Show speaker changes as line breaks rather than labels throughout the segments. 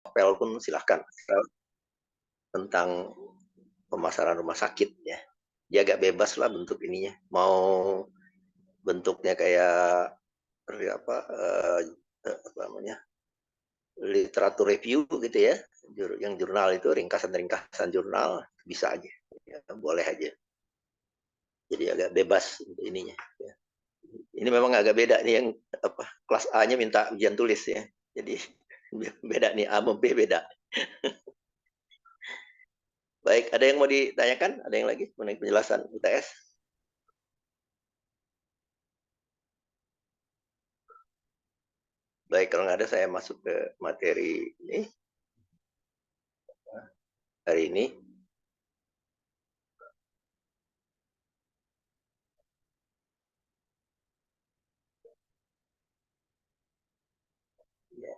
novel pun silahkan, tentang pemasaran rumah sakit ya. Dia agak bebas lah bentuk ininya. Mau bentuknya kayak apa, apa namanya, literatur review gitu ya, yang jurnal itu ringkasan-ringkasan jurnal bisa aja, ya, boleh aja. Jadi agak bebas untuk ininya. Ya. Ini memang agak beda nih yang apa kelas A-nya minta ujian tulis ya. Jadi beda nih A sama B beda. Baik, ada yang mau ditanyakan? Ada yang lagi mengenai penjelasan UTS? Baik, kalau nggak ada saya masuk ke materi ini hari ini. Ya.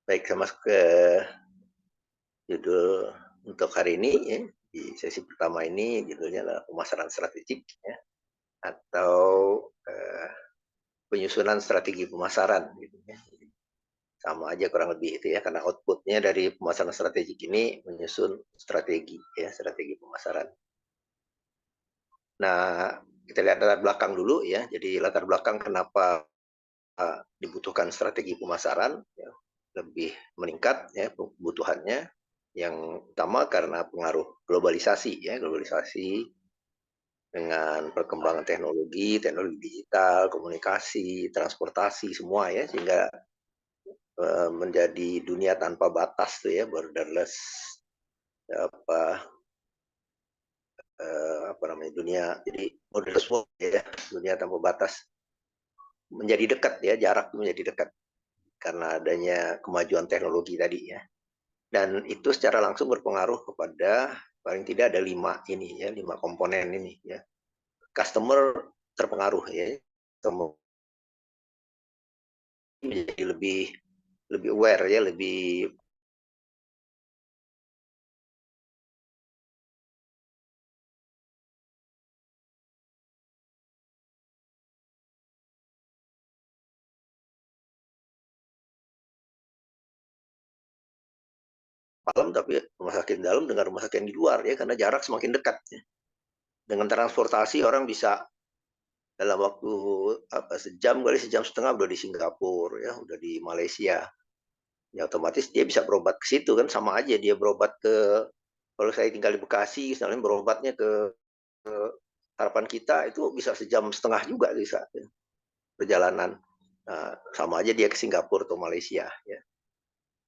Baik, saya masuk ke judul untuk hari ini ya. Di sesi pertama ini judulnya adalah pemasaran strategik ya, atau penyusunan strategi pemasaran gitu ya. Sama aja kurang lebih itu ya, karena outputnya dari pemasaran strategik ini menyusun strategi ya, strategi pemasaran. Nah, kita lihat latar belakang dulu ya. Jadi latar belakang kenapa dibutuhkan strategi pemasaran ya, lebih meningkat ya kebutuhannya. Yang utama karena pengaruh globalisasi ya, globalisasi dengan perkembangan teknologi, teknologi digital, komunikasi, transportasi semua ya, sehingga menjadi dunia tanpa batas tuh ya, borderless apa apa namanya, dunia jadi borderless world ya, dunia tanpa batas menjadi dekat ya, jarak menjadi dekat karena adanya kemajuan teknologi tadi ya. Dan itu secara langsung berpengaruh kepada paling tidak ada 5 ini ya, 5 komponen ini ya. Customer terpengaruh ya, menjadi lebih aware ya, lebih malam, tapi rumah sakit dalam dengan rumah sakit yang di luar ya, karena jarak semakin dekat ya. Dengan transportasi orang bisa dalam waktu apa sejam kali sejam setengah udah di Singapura ya, udah di Malaysia. Ya otomatis dia bisa berobat ke situ kan, sama aja dia berobat ke, kalau saya tinggal di Bekasi misalnya berobatnya ke Harapan Kita itu bisa sejam setengah juga bisa ya, perjalanan. Nah, sama aja dia ke Singapura atau Malaysia ya.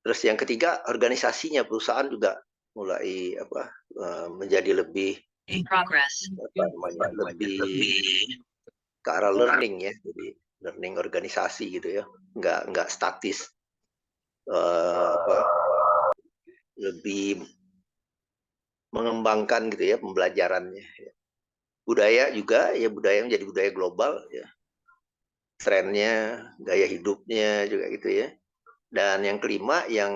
Terus yang ketiga organisasinya, perusahaan juga mulai apa menjadi lebih apa namanya, lebih ke arah learning ya, jadi learning organisasi gitu ya, nggak statis, apa, lebih mengembangkan gitu ya pembelajarannya. Budaya juga ya, budaya menjadi budaya global ya, trennya, gaya hidupnya juga gitu ya. Dan yang kelima yang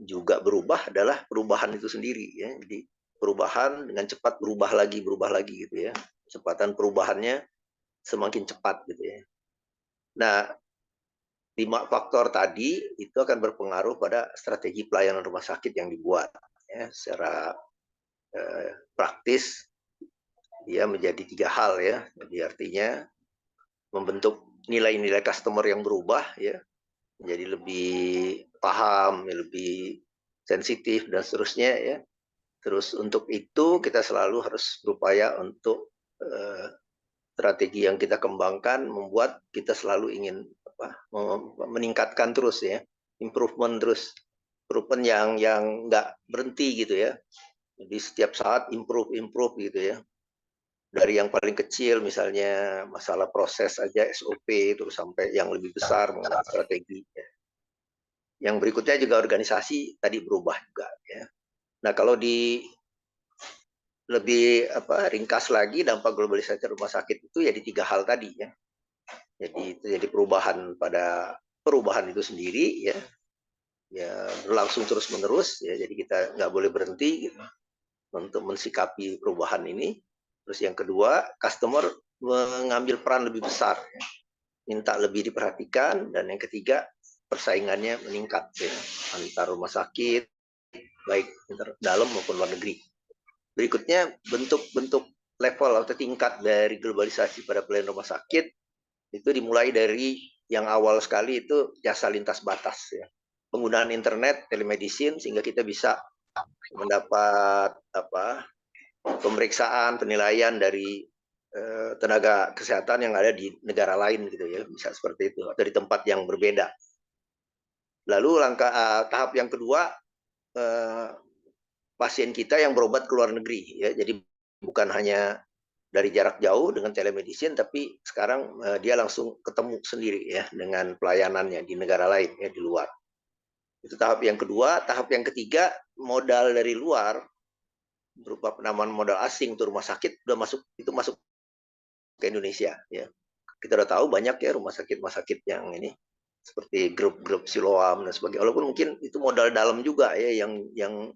juga berubah adalah perubahan itu sendiri ya. Jadi perubahan dengan cepat berubah lagi gitu ya. Kecepatan perubahannya semakin cepat gitu ya. Nah, 5 faktor tadi itu akan berpengaruh pada strategi pelayanan rumah sakit yang dibuat ya, secara praktis dia menjadi 3 hal ya. Jadi artinya membentuk nilai-nilai customer yang berubah ya, menjadi lebih paham, lebih sensitif dan seterusnya ya. Terus untuk itu kita selalu harus berupaya untuk strategi yang kita kembangkan membuat kita selalu ingin apa, meningkatkan terus ya, improvement terus, improvement yang nggak berhenti gitu ya. Jadi setiap saat improve gitu ya. Dari yang paling kecil misalnya masalah proses aja SOP terus sampai yang lebih besar mengenai strategi ya. Yang berikutnya juga organisasi tadi berubah juga ya. Nah, kalau di lebih apa ringkas lagi dampak globalisasi rumah sakit itu ya di 3 hal tadi ya. Jadi itu jadi perubahan itu sendiri ya, ya berlangsung terus menerus ya. Jadi kita nggak boleh berhenti gitu untuk mensikapi perubahan ini. Terus yang kedua, customer mengambil peran lebih besar, ya. Minta lebih diperhatikan. Dan yang ketiga, persaingannya meningkat ya, antar rumah sakit baik dalam maupun luar negeri. Berikutnya bentuk-bentuk level atau tingkat dari globalisasi pada pelayanan rumah sakit itu dimulai dari yang awal sekali itu jasa lintas batas ya. Penggunaan internet, telemedicine sehingga kita bisa mendapat pemeriksaan, penilaian dari tenaga kesehatan yang ada di negara lain gitu ya, bisa seperti itu atau di tempat yang berbeda. Lalu tahap yang kedua, pasien kita yang berobat ke luar negeri ya, jadi bukan hanya dari jarak jauh dengan telemedicine, tapi sekarang dia langsung ketemu sendiri ya dengan pelayanannya di negara lain ya, di luar. Itu tahap yang kedua. Tahap yang ketiga, modal dari luar berupa penambahan modal asing untuk rumah sakit udah masuk ke Indonesia ya. Kita udah tahu banyak ya rumah sakit yang ini seperti grup-grup Siloam dan sebagainya. Walaupun mungkin itu modal dalam juga ya, yang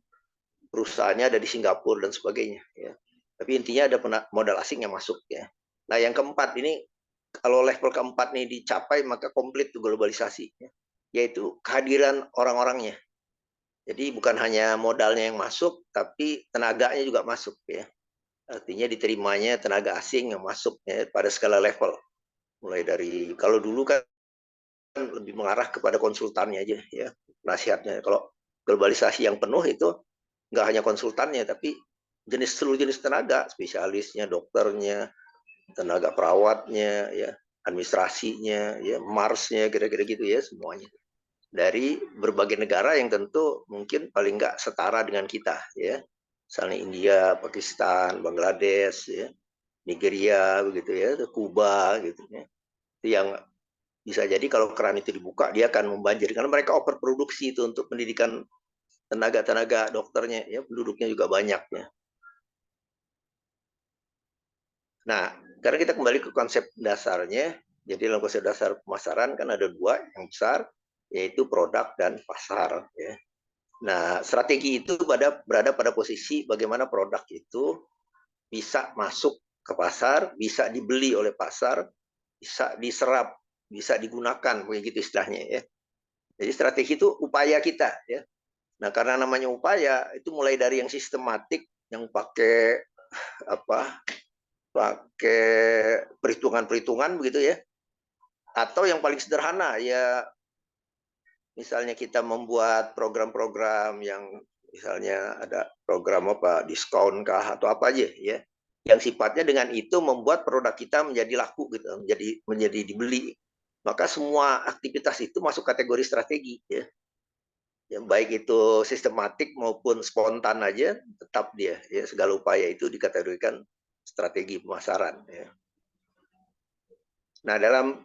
perusahaannya ada di Singapura dan sebagainya ya. Tapi intinya ada modal asing yang masuk ya. Nah yang keempat ini, kalau level keempat ini dicapai maka komplit tuh globalisasi ya. Yaitu kehadiran orang-orangnya. Jadi bukan hanya modalnya yang masuk, tapi tenaganya juga masuk ya. Artinya diterimanya tenaga asing yang masuk ya, pada skala level. Mulai dari, kalau dulu kan lebih mengarah kepada konsultannya aja ya, nasihatnya. Kalau globalisasi yang penuh itu nggak hanya konsultannya, tapi seluruh jenis tenaga, spesialisnya, dokternya, tenaga perawatnya, ya, administrasinya, ya, marsnya, kira-kira gitu ya, semuanya. Dari berbagai negara yang tentu mungkin paling nggak setara dengan kita, ya. Misalnya India, Pakistan, Bangladesh, ya, Nigeria, begitu ya, Kuba, gitu ya. Itu yang bisa jadi kalau keran itu dibuka, dia akan membanjir. Karena mereka overproduksi itu untuk pendidikan tenaga-tenaga dokternya, ya, penduduknya juga banyak, ya. Nah, karena kita kembali ke konsep dasarnya, jadi dalam konsep dasar pemasaran kan ada dua yang besar, yaitu produk dan pasar. Ya. Nah, strategi itu berada pada posisi bagaimana produk itu bisa masuk ke pasar, bisa dibeli oleh pasar, bisa diserap, bisa digunakan, begitu istilahnya ya. Jadi strategi itu upaya kita ya. Nah, karena namanya upaya itu mulai dari yang sistematik, yang pakai perhitungan-perhitungan begitu ya, atau yang paling sederhana ya, misalnya kita membuat program-program yang misalnya ada program diskon kah atau apa aja ya, yang sifatnya dengan itu membuat produk kita menjadi laku gitu, menjadi dibeli, maka semua aktivitas itu masuk kategori strategi ya. Yang baik itu sistematik maupun spontan aja tetap dia ya, segala upaya itu dikategorikan strategi pemasaran ya. Nah, dalam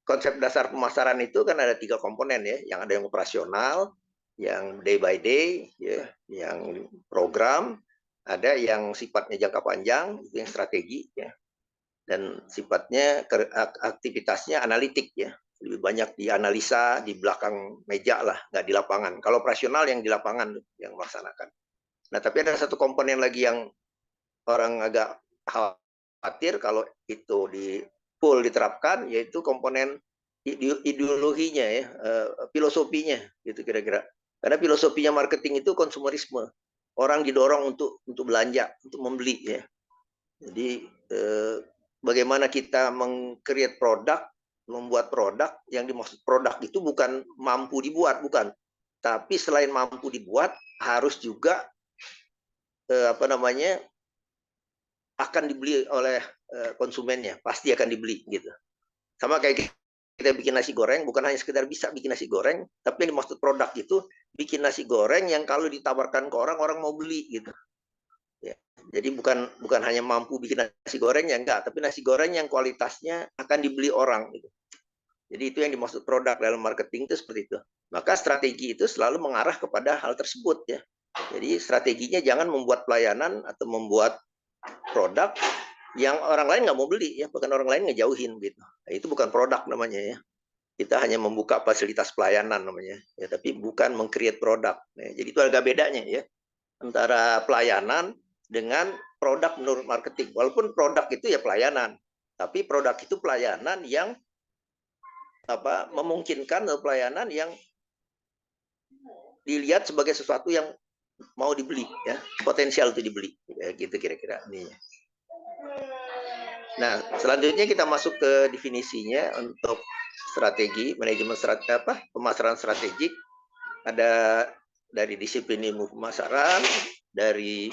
konsep dasar pemasaran itu kan ada 3 komponen ya, yang ada yang operasional, yang day by day ya, yang program, ada yang sifatnya jangka panjang, itu yang strategi ya. Dan sifatnya aktivitasnya analitik ya. Lebih banyak dianalisa di belakang meja lah, nggak di lapangan. Kalau operasional yang di lapangan yang melaksanakan. Nah, tapi ada satu komponen lagi yang orang agak khawatir kalau itu di full diterapkan, yaitu komponen ideologinya ya, filosofinya gitu kira-kira. Karena filosofinya marketing itu konsumerisme. Orang didorong untuk belanja, untuk membeli ya. Jadi bagaimana kita meng-create produk, membuat produk, yang dimaksud produk itu bukan mampu dibuat, bukan. Tapi selain mampu dibuat, harus juga akan dibeli oleh konsumennya, pasti akan dibeli gitu. Sama kayak kita bikin nasi goreng, bukan hanya sekedar bisa bikin nasi goreng, tapi yang dimaksud produk itu bikin nasi goreng yang kalau ditawarkan ke orang, orang mau beli gitu. Ya. Jadi bukan hanya mampu bikin nasi goreng ya enggak, tapi nasi goreng yang kualitasnya akan dibeli orang gitu. Jadi itu yang dimaksud produk dalam marketing itu seperti itu. Maka strategi itu selalu mengarah kepada hal tersebut ya. Jadi strateginya jangan membuat pelayanan atau membuat produk yang orang lain nggak mau beli ya, bahkan orang lain ngejauhin gitu. Nah, itu bukan produk namanya ya. Kita hanya membuka fasilitas pelayanan namanya ya, tapi bukan meng-create produk. Nah, jadi itu agak bedanya ya antara pelayanan dengan produk menurut marketing. Walaupun produk itu ya pelayanan, tapi produk itu pelayanan yang memungkinkan pelayanan yang dilihat sebagai sesuatu yang mau dibeli, ya, potensial untuk dibeli, ya, gitu kira-kira ini. Nah, selanjutnya kita masuk ke definisinya untuk strategi manajemen pemasaran strategik. Ada dari disiplin ilmu pemasaran, dari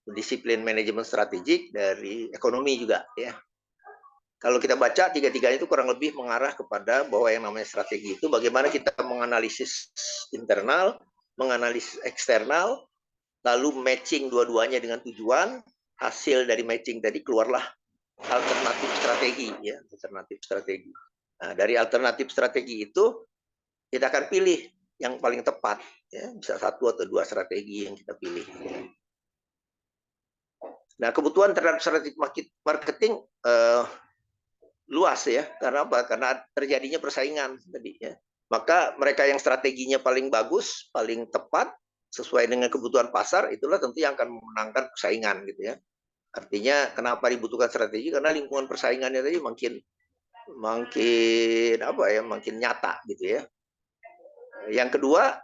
disiplin manajemen strategik, dari ekonomi juga, ya. Kalau kita baca tiga-tiganya itu kurang lebih mengarah kepada bahwa yang namanya strategi itu bagaimana kita menganalisis internal, menganalisis eksternal, lalu matching dua-duanya dengan tujuan. Hasil dari matching tadi keluarlah alternatif strategi, ya, alternatif strategi. Nah, dari alternatif strategi itu kita akan pilih yang paling tepat, ya, bisa satu atau dua strategi yang kita pilih. Nah, kebutuhan terhadap strategi marketing luas, ya, karena apa? Karena terjadinya persaingan tadi, ya. Maka mereka yang strateginya paling bagus, paling tepat sesuai dengan kebutuhan pasar, itulah tentu yang akan memenangkan persaingan, gitu, ya. Artinya kenapa dibutuhkan strategi? Karena lingkungan persaingannya tadi makin makin nyata, gitu, ya. Yang kedua,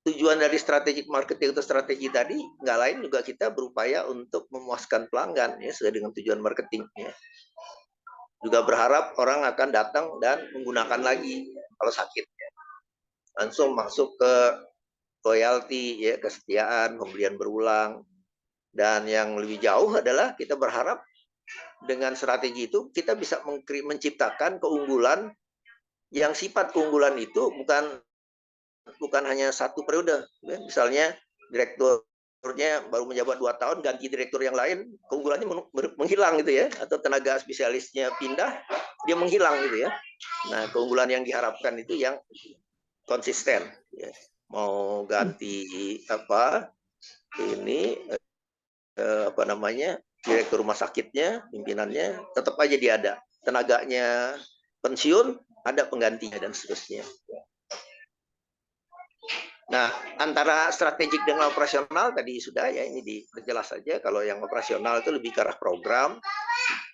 tujuan dari strategic marketing atau strategi tadi nggak lain juga kita berupaya untuk memuaskan pelanggan, ya, sesuai dengan tujuan marketing, ya. Juga berharap orang akan datang dan menggunakan lagi, ya, kalau sakit, ya. Langsung masuk ke loyalty, ya, kesetiaan, pembelian berulang. Dan yang lebih jauh adalah kita berharap dengan strategi itu kita bisa menciptakan keunggulan yang sifat keunggulan itu bukan hanya satu periode, ya. Misalnya direkturnya baru menjabat 2 tahun, ganti direktur yang lain, keunggulannya menghilang, gitu, ya. Atau tenaga spesialisnya pindah, dia menghilang, gitu, ya. Nah, keunggulan yang diharapkan itu yang konsisten, ya. Mau ganti direktur rumah sakitnya, pimpinannya, tetap aja dia ada. Tenaganya pensiun, ada penggantinya, dan seterusnya. Nah, antara strategik dengan operasional tadi sudah, ya, ini diperjelas saja. Kalau yang operasional itu lebih ke arah program,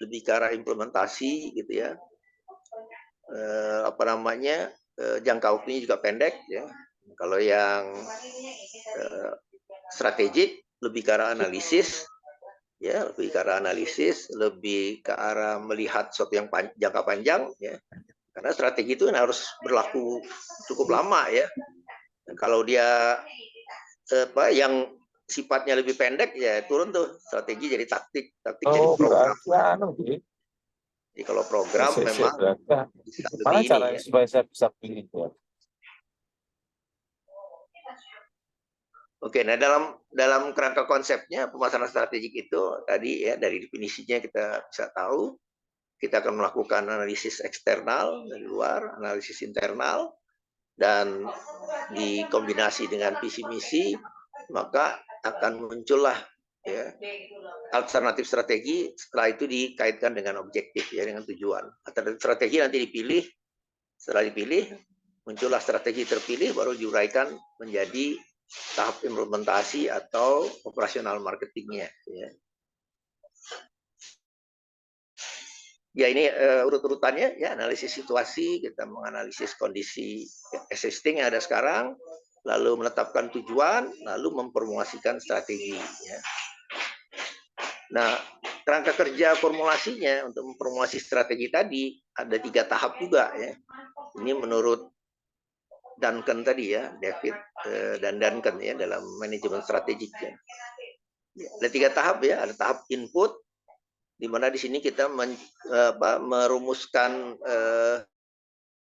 lebih ke arah implementasi, gitu, ya. Jangka waktunya juga pendek, ya. Kalau yang strategik lebih ke arah analisis, ya, lebih ke arah analisis, lebih ke arah melihat sesuatu yang jangka panjang, ya. Karena strategi itu harus berlaku cukup lama, ya. Dan kalau dia yang sifatnya lebih pendek, ya turun tuh strategi jadi taktik jadi program. Jadi kalau program memang bisa lebih ini, ya.
Supaya saya bisa pilih itu?
Oke, nah dalam kerangka konsepnya pemasaran strategik itu tadi, ya, dari definisinya kita bisa tahu kita akan melakukan analisis eksternal dari luar, analisis internal, dan dikombinasi dengan visi misi, maka akan muncullah, ya, alternatif strategi. Setelah itu dikaitkan dengan objektif, ya, dengan tujuan. Alternatif strategi nanti dipilih, setelah dipilih muncullah strategi terpilih, baru diuraikan menjadi tahap implementasi atau operasional marketingnya, ya. Ya, ini urut-urutannya, ya, analisis situasi, kita menganalisis kondisi existing yang ada sekarang, lalu menetapkan tujuan, lalu mempromosikan strategi, ya. Nah, kerangka kerja formulasinya untuk mempromosi strategi tadi ada 3 tahap juga, ya. Ini menurut Duncan tadi, ya, David dan Duncan, ya, dalam manajemen strategik, ya. Ada 3 tahap, ya. Ada tahap input, di mana di sini kita merumuskan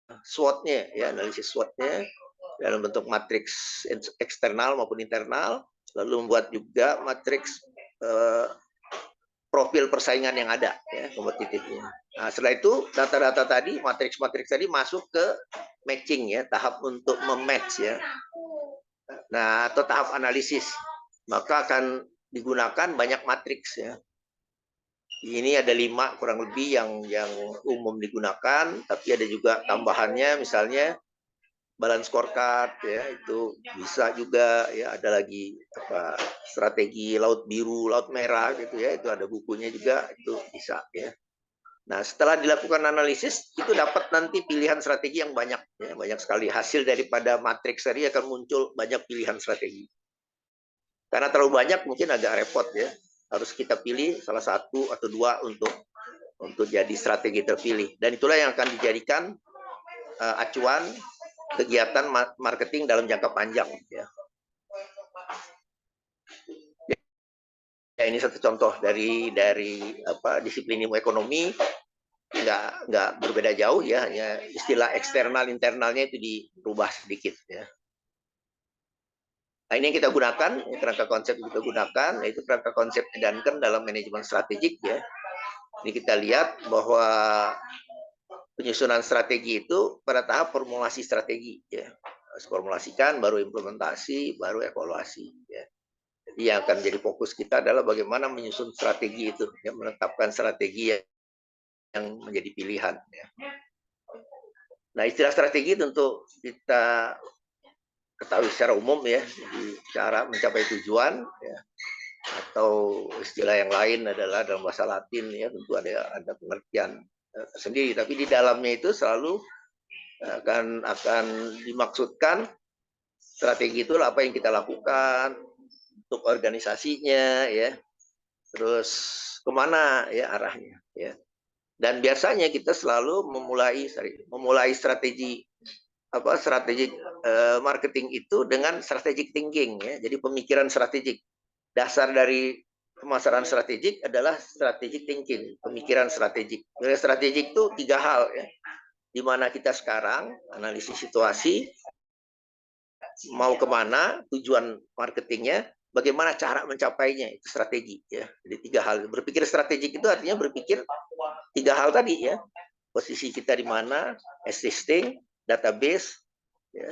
SWOT-nya, ya, analisis SWOT-nya dalam bentuk matriks eksternal maupun internal, lalu membuat juga matriks profil persaingan yang ada, ya, kompetitifnya. Nah, setelah itu data-data tadi, matriks-matriks tadi masuk ke matching, ya, tahap untuk mematch, ya. Nah, atau tahap analisis, maka akan digunakan banyak matriks, ya. Ini ada 5 kurang lebih yang umum digunakan, tapi ada juga tambahannya, misalnya balance scorecard, ya, itu bisa juga, ya. Ada lagi strategi laut biru, laut merah, gitu, ya, itu ada bukunya juga, itu bisa, ya. Nah, setelah dilakukan analisis, itu dapat nanti pilihan strategi yang banyak, ya, banyak sekali. Hasil daripada matriks tadi akan muncul banyak pilihan strategi. Karena terlalu banyak mungkin agak repot ya. Harus kita pilih salah satu atau dua untuk jadi strategi terpilih. Dan itulah yang akan dijadikan acuan kegiatan marketing dalam jangka panjang. Ya. Ya, ini satu contoh dari disiplin ilmu ekonomi, nggak berbeda jauh ya, hanya istilah eksternal internalnya itu dirubah sedikit ya. Nah, ini yang kita gunakan, kerangka konsep yang kita gunakan, yaitu kerangka konsep Duncan dalam manajemen strategik ya. Ini kita lihat bahwa penyusunan strategi itu pada tahap formulasi strategi ya. Harus formulasikan, baru implementasi, baru evaluasi ya. Jadi yang akan jadi fokus kita adalah bagaimana menyusun strategi itu, ya, menetapkan strategi yang menjadi pilihan. Ya. Nah, istilah strategi tentu kita ketahui secara umum ya, jadi cara mencapai tujuan, ya, atau istilah yang lain adalah dalam bahasa Latin ya, tentu ada pengertian tersendiri. Tapi di dalamnya itu selalu akan dimaksudkan strategi itu apa yang kita lakukan untuk organisasinya ya, terus kemana ya arahnya ya. Dan biasanya kita selalu memulai strategi marketing itu dengan strategic thinking ya. Jadi pemikiran strategik. Dasar dari pemasaran strategik adalah strategic thinking, pemikiran strategik. Strategik itu 3 hal ya. Di mana kita sekarang, analisis situasi, mau kemana, tujuan marketingnya, bagaimana cara mencapainya, itu strategi ya. Jadi 3 hal. Berpikir strategik itu artinya berpikir 3 hal tadi ya. Posisi kita di mana, existing, database, ya,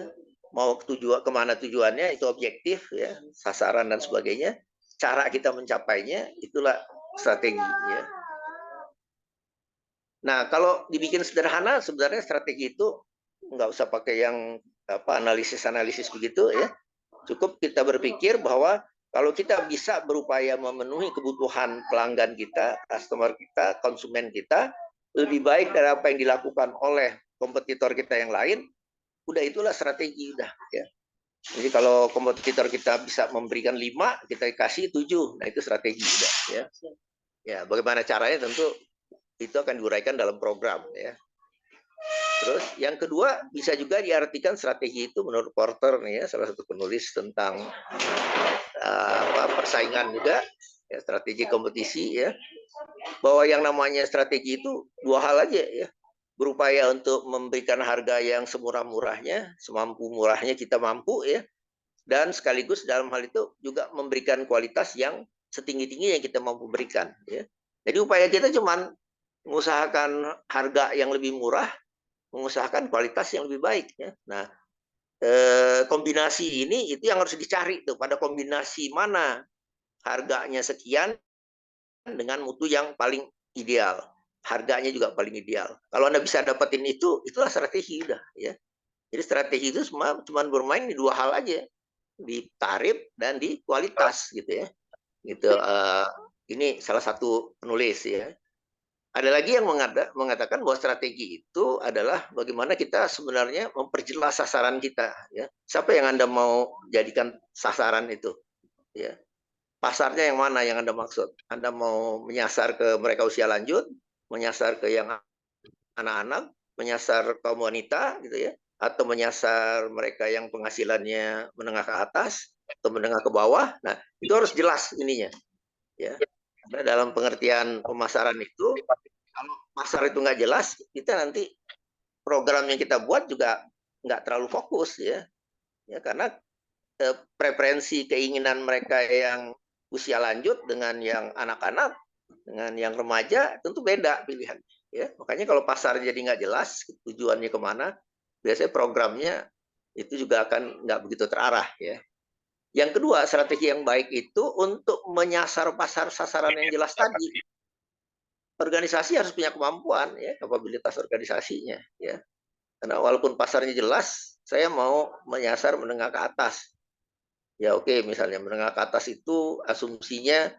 mau kemana tujuannya, itu objektif ya, sasaran dan sebagainya. Cara kita mencapainya itulah strategi ya. Nah, kalau dibikin sederhana, sebenarnya strategi itu nggak usah pakai yang analisis begitu ya. Cukup kita berpikir bahwa kalau kita bisa berupaya memenuhi kebutuhan pelanggan kita, customer kita, konsumen kita, lebih baik dari apa yang dilakukan oleh kompetitor kita yang lain, udah itulah strategi udah ya. Jadi kalau kompetitor kita bisa memberikan 5, kita kasih 7, nah itu strategi udah ya. Ya, bagaimana caranya tentu itu akan diuraikan dalam program ya. Terus yang kedua bisa juga diartikan strategi itu menurut Porter nih ya, salah satu penulis tentang persaingan juga ya, strategi kompetisi ya. Bahwa yang namanya strategi itu 2 hal aja ya. Berupaya untuk memberikan harga yang semurah-murahnya, semampu murahnya kita mampu ya. Dan sekaligus dalam hal itu juga memberikan kualitas yang setinggi-tinggi yang kita mampu berikan ya. Jadi upaya kita cuma mengusahakan harga yang lebih murah, mengusahakan kualitas yang lebih baik ya. Nah, kombinasi ini itu yang harus dicari tuh, pada kombinasi mana harganya sekian dengan mutu yang paling ideal, harganya juga paling ideal. Kalau Anda bisa dapetin itu, itulah strategi udah ya. Jadi strategi itu cuma bermain di 2 hal aja, di tarif dan di kualitas gitu ya. Gitu. Ini salah satu penulis ya. Ada lagi yang mengatakan bahwa strategi itu adalah bagaimana kita sebenarnya memperjelas sasaran kita ya. Siapa yang Anda mau jadikan sasaran itu ya. Pasarnya yang mana yang Anda maksud? Anda mau menyasar ke mereka usia lanjut, menyasar ke yang anak-anak, menyasar kaum wanita gitu ya, atau menyasar mereka yang penghasilannya menengah ke atas atau menengah ke bawah. Nah, itu harus jelas ininya ya. Karena dalam pengertian pemasaran itu, kalau pasar itu nggak jelas, kita nanti program yang kita buat juga nggak terlalu fokus ya. Ya karena preferensi keinginan mereka yang usia lanjut dengan yang anak-anak, dengan yang remaja, tentu beda pilihan. Ya, makanya kalau pasar jadi nggak jelas tujuannya kemana, biasanya programnya itu juga akan nggak begitu terarah ya. Yang kedua, strategi yang baik itu untuk menyasar pasar sasaran yang jelas tadi. Organisasi harus punya kemampuan ya, kapabilitas organisasinya ya. Karena walaupun pasarnya jelas, saya mau menyasar menengah ke atas. Ya oke, misalnya menengah ke atas itu asumsinya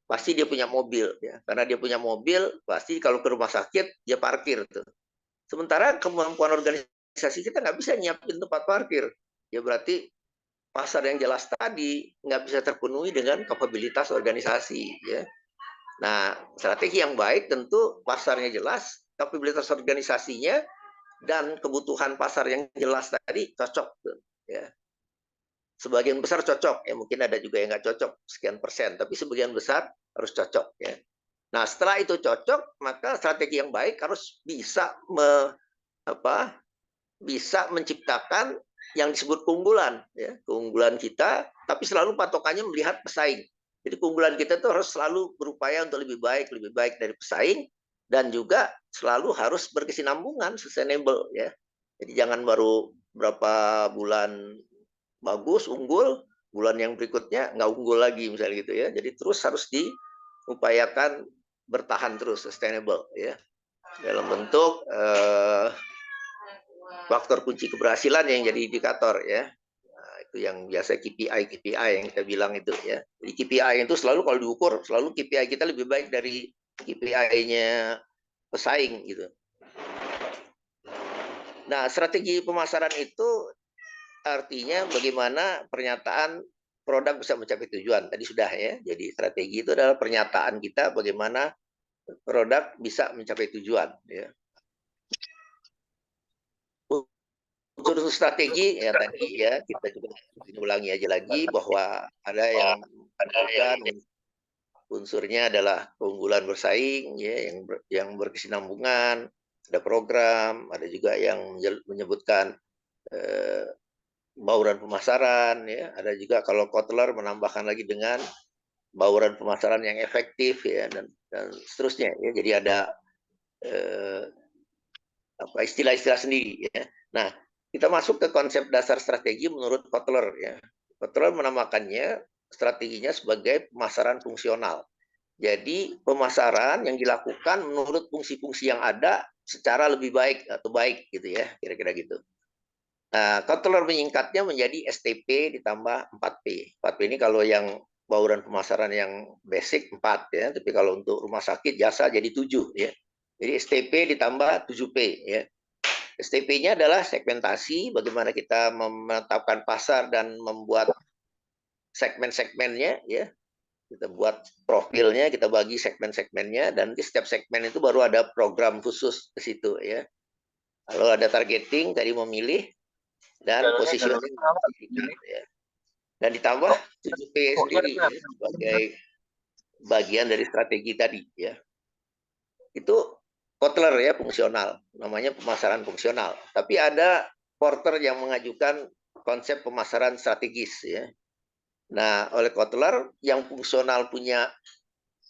pasti dia punya mobil ya. Karena dia punya mobil, pasti kalau ke rumah sakit dia parkir tuh. Sementara kemampuan organisasi kita nggak bisa nyiapin tempat parkir. Ya berarti pasar yang jelas tadi nggak bisa terpenuhi dengan kapabilitas organisasi ya. Nah, strategi yang baik tentu pasarnya jelas, kapabilitas organisasinya dan kebutuhan pasar yang jelas tadi cocok ya. Sebagian besar cocok ya, mungkin ada juga yang nggak cocok sekian persen, tapi sebagian besar harus cocok ya. Nah, setelah itu cocok, maka strategi yang baik harus bisa bisa menciptakan yang disebut keunggulan ya, keunggulan kita, tapi selalu patokannya melihat pesaing. Jadi keunggulan kita itu harus selalu berupaya untuk lebih baik dari pesaing, dan juga selalu harus berkesinambungan, sustainable ya. Jadi jangan baru berapa bulan bagus, unggul, bulan yang berikutnya nggak unggul lagi misalnya gitu ya. Jadi terus harus diupayakan bertahan terus, sustainable ya. Dalam bentuk faktor kunci keberhasilan yang jadi indikator ya. Nah, itu yang biasa KPI yang kita bilang itu ya. Jadi KPI itu selalu kalau diukur, selalu KPI kita lebih baik dari KPI-nya pesaing gitu. Nah, strategi pemasaran itu artinya bagaimana pernyataan produk bisa mencapai tujuan. Tadi sudah ya. Jadi strategi itu adalah pernyataan kita bagaimana produk bisa mencapai tujuan ya. Unsur strategi ya tadi ya, kita juga ulangi aja lagi bahwa ada yang menyebutkan unsurnya adalah keunggulan bersaing ya, yang berkesinambungan, ada program, ada juga yang menyebutkan bauran pemasaran ya, ada juga kalau Kotler menambahkan lagi dengan bauran pemasaran yang efektif ya, dan seterusnya ya. Jadi ada istilah-istilah sendiri ya. Nah, kita masuk ke konsep dasar strategi menurut Kotler ya. Kotler menamakannya strateginya sebagai pemasaran fungsional. Jadi pemasaran yang dilakukan menurut fungsi-fungsi yang ada secara lebih baik atau baik gitu ya, kira-kira gitu. Nah, Kotler menyingkatnya menjadi STP ditambah 4P. 4P ini kalau yang bauran pemasaran yang basic 4 ya, tapi kalau untuk rumah sakit jasa jadi 7 ya. Jadi STP ditambah 7P ya. STP-nya adalah segmentasi, bagaimana kita menetapkan pasar dan membuat segmen-segmennya ya. Kita buat profilnya, kita bagi segmen-segmennya, dan di setiap segmen itu baru ada program khusus ke situ ya. Lalu ada targeting, tadi memilih, dan positioning ya. Dan ditambah 7P sendiri ya, sebagai bagian dari strategi tadi ya. Itu Kotler ya, fungsional, namanya pemasaran fungsional. Tapi ada Porter yang mengajukan konsep pemasaran strategis ya. Nah, oleh Kotler yang fungsional punya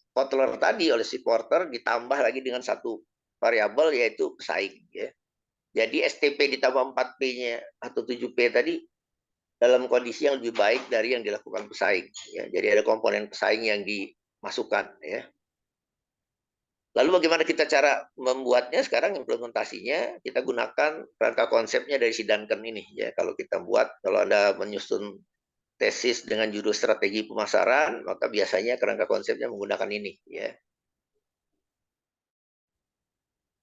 Kotler tadi oleh si Porter ditambah lagi dengan satu variabel yaitu pesaing ya. Jadi STP ditambah 4P-nya atau 7P tadi dalam kondisi yang lebih baik dari yang dilakukan pesaing ya. Jadi ada komponen pesaing yang dimasukkan ya. Lalu bagaimana kita cara membuatnya sekarang, implementasinya kita gunakan rangka konsepnya dari si Duncan ini ya. Kalau kita buat, kalau Anda menyusun tesis dengan judul strategi pemasaran, maka biasanya kerangka konsepnya menggunakan ini ya.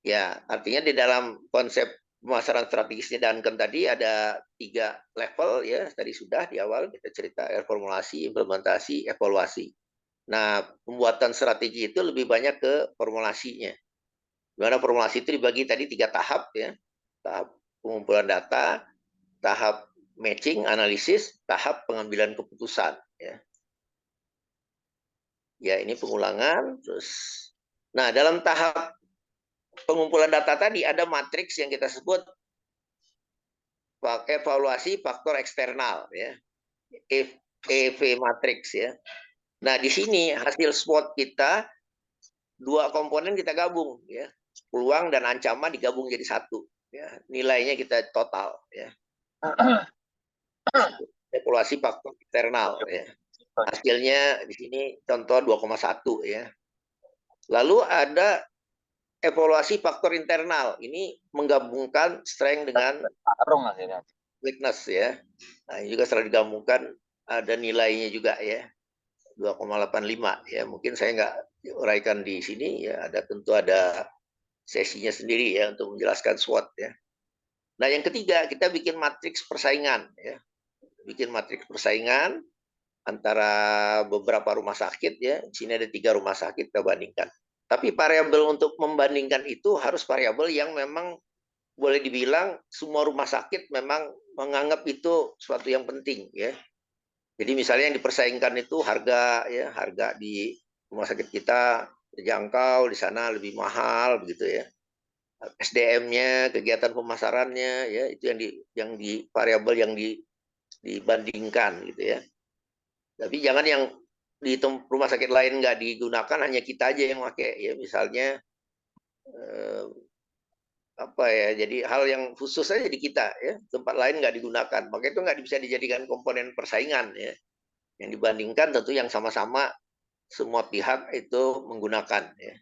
Ya, artinya di dalam konsep pemasaran strategisnya Duncan tadi ada 3 level ya. Tadi sudah di awal kita cerita formulasi, implementasi, evaluasi. Nah, pembuatan strategi itu lebih banyak ke formulasinya. Dimana formulasi itu dibagi tadi 3 tahap ya. Tahap pengumpulan data, tahap matching, analisis, tahap pengambilan keputusan ya. Ya, ini pengulangan terus. Nah, dalam tahap pengumpulan data tadi ada matriks yang kita sebut evaluasi faktor eksternal ya. EV matrix ya. Nah, di sini hasil SWOT kita 2 komponen kita gabung ya. Peluang dan ancaman digabung jadi satu ya. Nilainya kita total ya. Evaluasi faktor eksternal ya. Hasilnya di sini contoh 2,1 ya. Lalu ada evaluasi faktor internal. Ini menggabungkan strength dengan weakness ya. Nah, ini juga setelah digabungkan ada nilainya juga ya. 2,85 ya. Mungkin saya nggak uraikan di sini ya, tentu ada sesinya sendiri ya untuk menjelaskan SWOT ya. Nah, yang ketiga kita bikin matriks persaingan ya. Bikin matriks persaingan antara beberapa rumah sakit ya. Di sini ada 3 rumah sakit kita bandingkan. Tapi variabel untuk membandingkan itu harus variabel yang memang boleh dibilang semua rumah sakit memang menganggap itu suatu yang penting ya. Jadi misalnya yang dipersaingkan itu harga ya, harga di rumah sakit kita terjangkau, di sana lebih mahal begitu ya. SDM-nya, kegiatan pemasarannya ya, itu yang di variabel yang dibandingkan gitu ya. Tapi jangan yang di rumah sakit lain nggak digunakan, hanya kita aja yang pakai ya. Misalnya apa ya, jadi hal yang khusus saja di kita ya, tempat lain nggak digunakan, maka itu nggak bisa dijadikan komponen persaingan ya. Yang dibandingkan tentu yang sama-sama semua pihak itu menggunakan ya.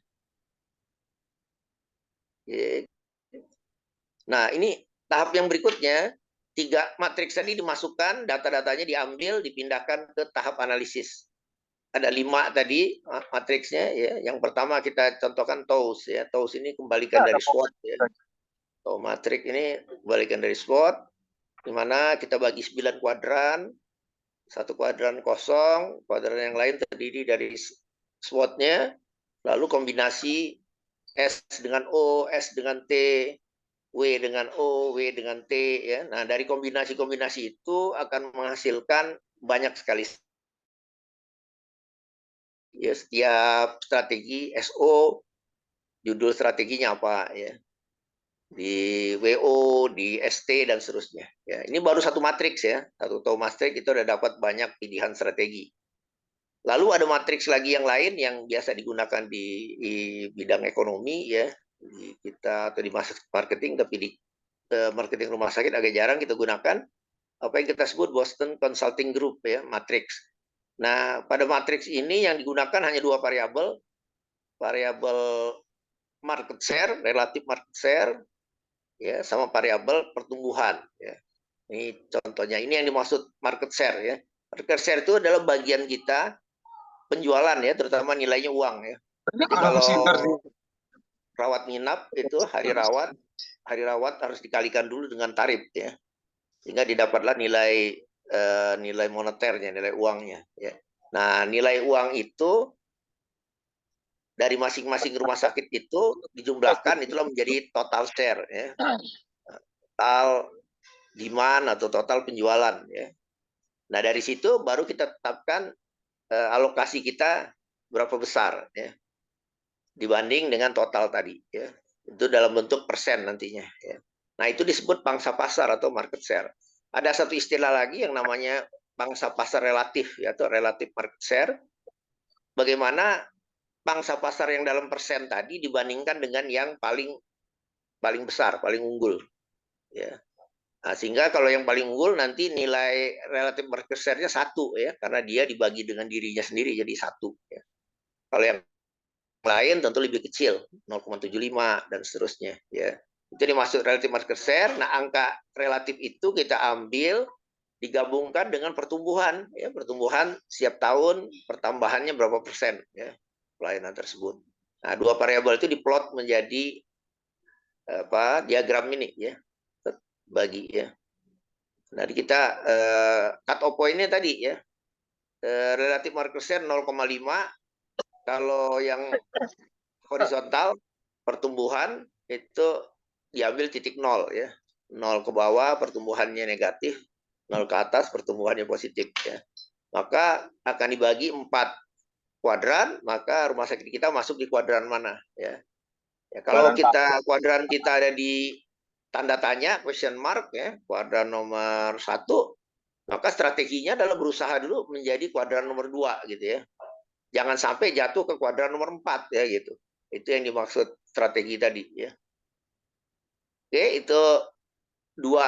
Nah, ini tahap yang berikutnya, 3 matriks tadi dimasukkan, data-datanya diambil, dipindahkan ke tahap analisis. Ada 5 tadi matriksnya ya. Yang pertama kita contohkan TOWS ya. TOWS ini kembalikan dari SWOT ya. TOWS matriks ini kembalikan dari SWOT, di mana kita bagi 9 kuadran, 1 kuadran kosong, kuadran yang lain terdiri dari SWOT-nya, lalu kombinasi S dengan O, S dengan T, W dengan O, W dengan T ya. Nah, dari kombinasi-kombinasi itu akan menghasilkan banyak sekali ya, setiap strategi SO judul strateginya apa ya. Di WO, di ST dan seterusnya ya. Ini baru satu matriks ya. Satu tahu matriks itu udah dapat banyak pilihan strategi. Lalu ada matriks lagi yang lain yang biasa digunakan di bidang ekonomi ya. Di kita atau di marketing, tapi di marketing rumah sakit agak jarang kita gunakan apa yang kita sebut Boston Consulting Group ya, matriks. Nah, pada matriks ini yang digunakan hanya 2 variabel, variabel market share, relatif market share ya, sama variabel pertumbuhan ya. Ini contohnya, ini yang dimaksud market share ya. Market share itu adalah bagian kita penjualan ya, terutama nilainya uang ya. Jadi kalau rawat nginap itu hari rawat harus dikalikan dulu dengan tarif ya, sehingga didapatlah nilai moneternya, nilai uangnya ya. Nah, nilai uang itu dari masing-masing rumah sakit itu dijumlahkan, itulah menjadi total share ya. Total demand atau total penjualan ya. Nah, dari situ baru kita tetapkan alokasi kita berapa besar ya, dibanding dengan total tadi ya. Itu dalam bentuk persen nantinya ya. Nah, itu disebut pangsa pasar atau market share. Ada satu istilah lagi yang namanya pangsa pasar relatif ya, atau relative market share. Bagaimana pangsa pasar yang dalam persen tadi dibandingkan dengan yang paling besar, paling unggul ya. Nah, sehingga kalau yang paling unggul nanti nilai relatif market share-nya 1 ya, karena dia dibagi dengan dirinya sendiri jadi 1 ya. Kalau yang lain tentu lebih kecil, 0,75 dan seterusnya ya. Itu dimaksud relatif market share. Nah, angka relatif itu kita ambil digabungkan dengan pertumbuhan ya, pertumbuhan setiap tahun pertambahannya berapa persen ya pelayanan tersebut. Nah, 2 variabel itu diplot menjadi diagram ini ya, bagi ya. Nah, kita cut off point-nya tadi ya, relatif market share 0,5. Kalau yang horizontal pertumbuhan itu diambil titik 0 ya, 0 ke bawah pertumbuhannya negatif, 0 ke atas pertumbuhannya positif ya. Maka akan dibagi 4 kuadran, maka rumah sakit kita masuk di kuadran mana ya. Ya, kalau kuadran kita ada di tanda tanya, question mark ya, kuadran nomor 1, maka strateginya adalah berusaha dulu menjadi kuadran nomor 2 gitu ya. Jangan sampai jatuh ke kuadran nomor 4 ya gitu. Itu yang dimaksud strategi tadi ya. Oke, itu 2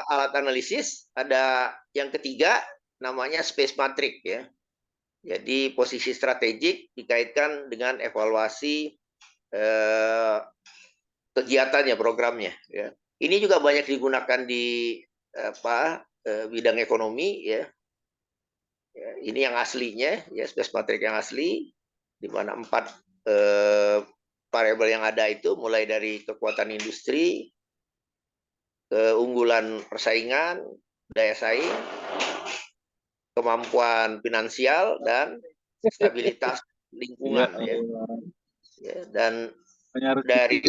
alat analisis. Ada yang ketiga namanya space matrix ya. Jadi posisi strategik dikaitkan dengan evaluasi kegiatannya, programnya ya. Ini juga banyak digunakan di bidang ekonomi ya. ini yang aslinya, ya space matrix yang asli, di mana 4 variabel yang ada itu mulai dari kekuatan industri, keunggulan persaingan, daya saing, kemampuan finansial, dan stabilitas lingkungan. Ya. Dan dari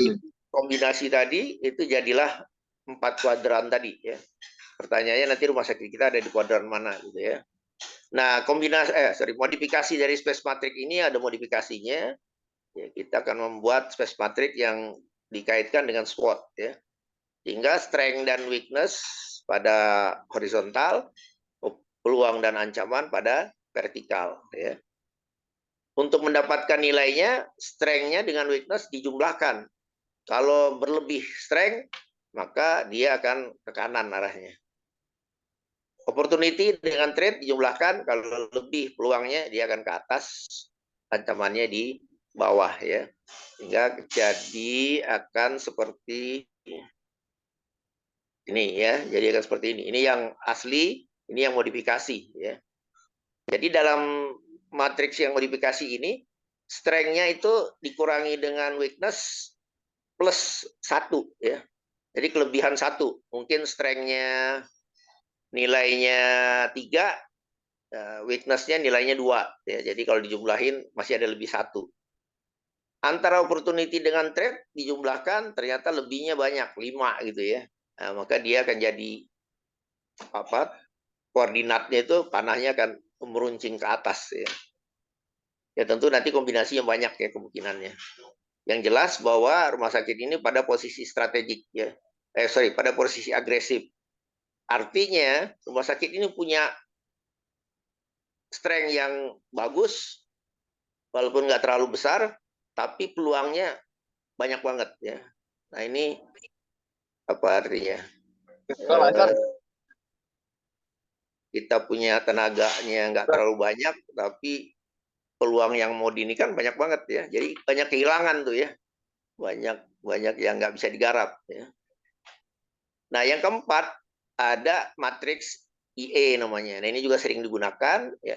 kombinasi tadi itu jadilah 4 kuadran tadi. Ya. Pertanyaannya nanti rumah sakit kita ada di kuadran mana gitu ya. Nah, modifikasi dari space matrix ini ada modifikasinya. Ya, kita akan membuat space matrix yang dikaitkan dengan SWOT ya. Sehingga strength dan weakness pada horizontal, peluang dan ancaman pada vertikal ya. Untuk mendapatkan nilainya, strength-nya dengan weakness dijumlahkan. Kalau berlebih strength, maka dia akan ke kanan arahnya. Opportunity dengan threat dijumlahkan, kalau lebih peluangnya dia akan ke atas, ancamannya di bawah ya. Sehingga jadi akan seperti ini ya, jadi akan seperti ini. Ini yang asli, ini yang modifikasi ya. Jadi dalam matriks yang modifikasi ini, strength-nya itu dikurangi dengan weakness plus 1 ya. Jadi kelebihan 1, mungkin strength-nya nilainya 3, weakness-nya nilainya 2 ya. Jadi kalau dijumlahin masih ada lebih 1. Antara opportunity dengan threat dijumlahkan ternyata lebihnya banyak, 5 gitu ya. Nah, maka dia akan jadi apa? Koordinatnya itu panahnya akan meruncing ke atas ya. Ya tentu nanti kombinasinya banyak ya kemungkinannya. Yang jelas bahwa rumah sakit ini pada posisi strategik ya. Pada posisi agresif. Artinya rumah sakit ini punya strength yang bagus, walaupun nggak terlalu besar, tapi peluangnya banyak banget ya. Nah ini apa artinya? Kita punya tenaganya nggak terlalu banyak, tapi peluang yang mau ini kan banyak banget ya. Jadi banyak kehilangan tuh ya. Banyak yang nggak bisa digarap ya. Nah, yang keempat ada matriks IE namanya. Nah, ini juga sering digunakan ya.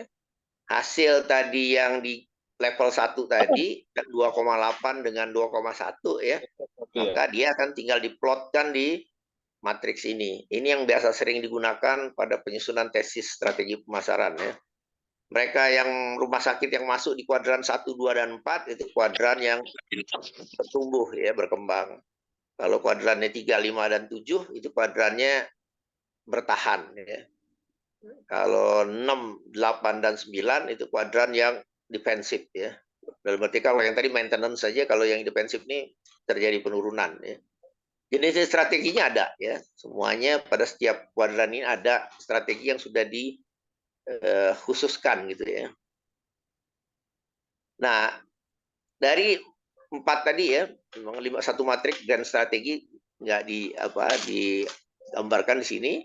Hasil tadi yang di level 1 tadi 2,8 dengan 2,1 ya. Maka dia akan tinggal diplotkan di matriks ini. Ini yang biasa sering digunakan pada penyusunan tesis strategi pemasaran ya. Mereka yang rumah sakit yang masuk di kuadran 1, 2, dan 4 itu kuadran yang bertumbuh ya, berkembang. Kalau kuadrannya 3, 5, dan 7 itu kuadrannya bertahan ya. Kalau 6, 8, dan 9 itu kuadran yang defensif ya. Dalam arti kalau yang tadi maintenance saja, kalau yang defensif ini terjadi penurunan ya. Jenis strateginya ada ya. Semuanya pada setiap kuadran ini ada strategi yang sudah dikhususkan gitu ya. Nah, dari 4 tadi ya, memang 1 matrik dan strategi nggak digambarkan di sini.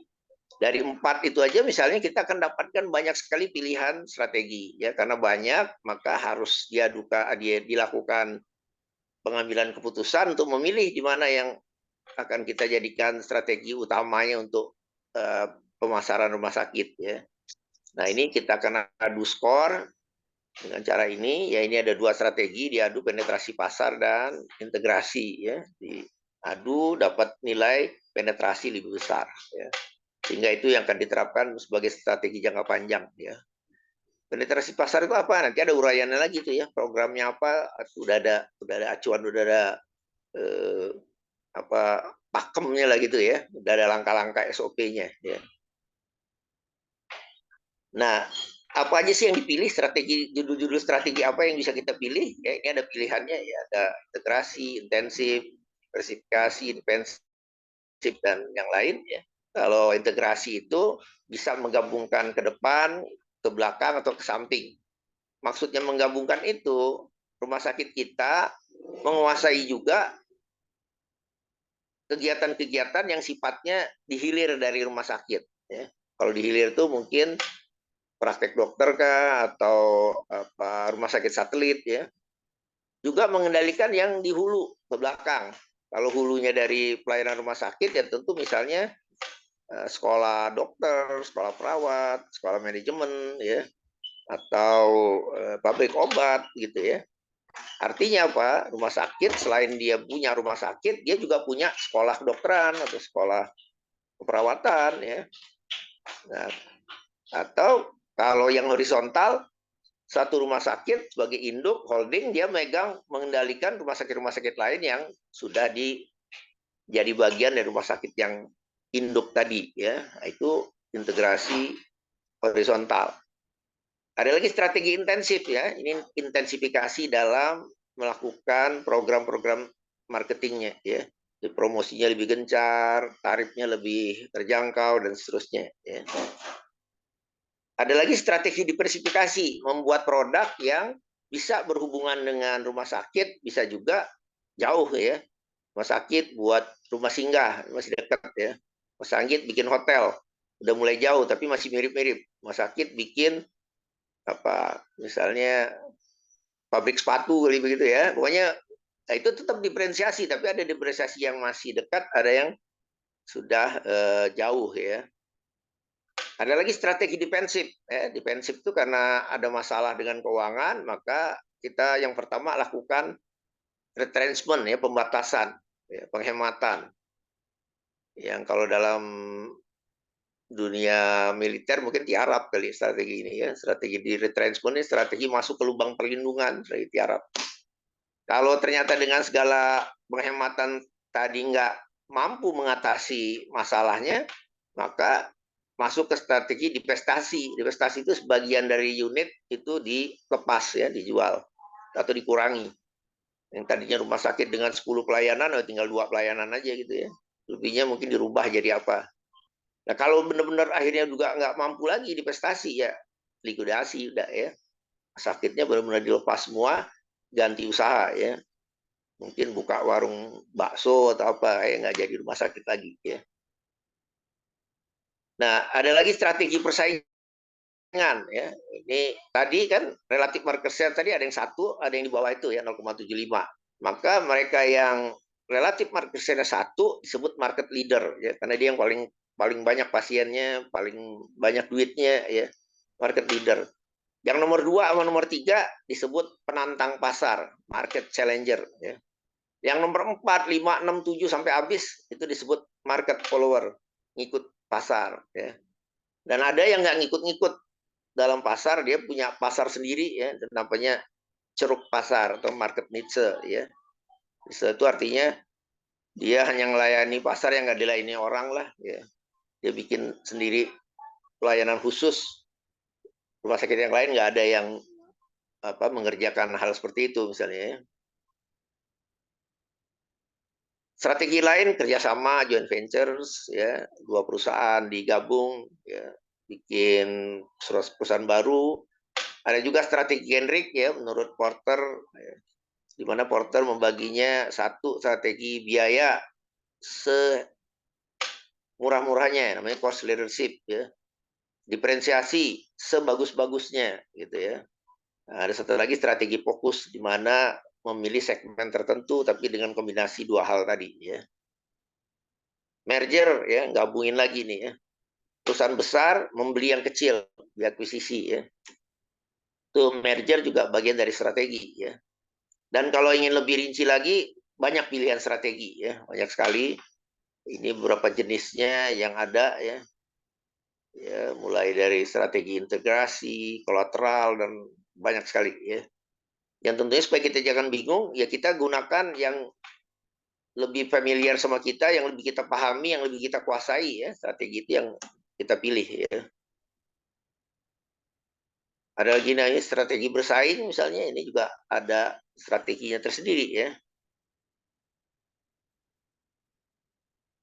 Dari 4 itu aja misalnya kita akan dapatkan banyak sekali pilihan strategi ya, karena banyak maka harus dilakukan pengambilan keputusan untuk memilih di mana yang akan kita jadikan strategi utamanya untuk pemasaran rumah sakit ya. Nah, ini kita akan adu skor dengan cara ini ya. Ini ada 2 strategi, diadu penetrasi pasar dan integrasi ya. Diadu dapat nilai penetrasi lebih besar ya. Sehingga itu yang akan diterapkan sebagai strategi jangka panjang ya. Penetrasi pasar itu apa? Nanti ada uraiannya lagi tuh ya. Programnya apa? Sudah ada acuan, sudah ada pakemnya lah gitu ya. Sudah ada langkah-langkah SOP-nya ya. Nah, apa aja sih yang dipilih, strategi, judul-judul strategi apa yang bisa kita pilih? Ya, ini ada pilihannya ya, ada integrasi, intensif, diversifikasi, defensif, dan yang lain ya. Kalau integrasi itu bisa menggabungkan ke depan, ke belakang, atau ke samping. Maksudnya menggabungkan itu, rumah sakit kita menguasai juga kegiatan-kegiatan yang sifatnya dihilir dari rumah sakit. Ya. Kalau dihilir itu mungkin praktek dokter kah, atau rumah sakit satelit ya. Juga mengendalikan yang di hulu ke belakang. Kalau hulunya dari pelayanan rumah sakit ya tentu misalnya sekolah dokter, sekolah perawat, sekolah manajemen ya. atau pabrik obat gitu ya. Artinya apa? Rumah sakit selain dia punya rumah sakit, dia juga punya sekolah kedokteran atau sekolah keperawatan ya. Nah, atau kalau yang horizontal, satu rumah sakit sebagai induk holding dia megang mengendalikan rumah sakit lain yang sudah jadi bagian dari rumah sakit yang induk tadi ya. Nah, itu integrasi horizontal. Ada lagi strategi intensif ya. Ini intensifikasi dalam melakukan program-program marketingnya ya. Promosinya lebih gencar, tarifnya lebih terjangkau dan seterusnya ya. Ada lagi strategi diversifikasi, membuat produk yang bisa berhubungan dengan rumah sakit, bisa juga jauh ya. Rumah sakit buat rumah singgah, masih dekat ya. Rumah sakit bikin hotel, udah mulai jauh tapi masih mirip-mirip. Rumah sakit bikin apa misalnya pabrik sepatu kali begitu ya. Pokoknya nah itu tetap diferensiasi, tapi ada diferensiasi yang masih dekat, ada yang sudah jauh ya. Ada lagi strategi defensif. Defensif itu karena ada masalah dengan keuangan, maka kita yang pertama lakukan retrenchment ya, pembatasan, ya, penghematan. Yang kalau dalam dunia militer mungkin tiarap kali strategi ini ya, strategi di retrenchment ini strategi masuk ke lubang perlindungan, strategi tiarap. Kalau ternyata dengan segala penghematan tadi nggak mampu mengatasi masalahnya, maka masuk ke strategi divestasi. Divestasi itu sebagian dari unit itu dilepas ya, dijual atau dikurangi. Yang tadinya rumah sakit dengan 10 pelayanan, tinggal 2 pelayanan aja gitu ya. Lebihnya mungkin dirubah jadi apa. Nah kalau benar-benar akhirnya juga nggak mampu lagi divestasi ya, likuidasi udah ya. Sakitnya benar-benar dilepas semua, ganti usaha ya. Mungkin buka warung bakso atau apa, nggak jadi rumah sakit lagi ya. Nah ada lagi strategi persaingan ya. Ini tadi kan relatif market share tadi ada yang satu, ada yang di bawah itu ya 0,75. Maka mereka yang relatif market share satu disebut market leader ya, karena dia yang paling banyak pasiennya, paling banyak duitnya ya, market leader. Yang nomor 2 sama nomor 3 disebut penantang pasar, market challenger ya. Yang nomor 4, 5, 6, 7 sampai habis itu disebut market follower, ngikut pasar ya. Dan ada yang nggak ngikut-ngikut dalam pasar, dia punya pasar sendiri ya, namanya ceruk pasar atau market niche ya. Niche itu artinya dia hanya melayani pasar yang nggak dilayani orang lah ya. Dia bikin sendiri pelayanan khusus. Rumah sakit yang lain nggak ada yang mengerjakan hal seperti itu misalnya ya. Strategi lain kerjasama joint ventures ya, 2 perusahaan digabung ya, bikin perusahaan baru. Ada juga strategi generik ya menurut Porter ya, di mana Porter membaginya satu strategi biaya semurah-murahnya namanya cost leadership ya. Diferensiasi sebagus-bagusnya gitu ya. Nah, ada satu lagi strategi fokus di mana memilih segmen tertentu tapi dengan kombinasi 2 hal tadi ya. Merger ya, gabungin lagi nih ya. Perusahaan besar membeli yang kecil, diakuisisi ya. Itu merger juga bagian dari strategi ya. Dan kalau ingin lebih rinci lagi, banyak pilihan strategi ya, banyak sekali. Ini beberapa jenisnya yang ada ya. Ya, mulai dari strategi integrasi, kolateral dan banyak sekali ya. Yang tentunya supaya kita jangan bingung, ya kita gunakan yang lebih familiar sama kita, yang lebih kita pahami, yang lebih kita kuasai ya. Strategi itu yang kita pilih ya. Ada lagi namanya strategi bersaing misalnya, ini juga ada strateginya tersendiri ya.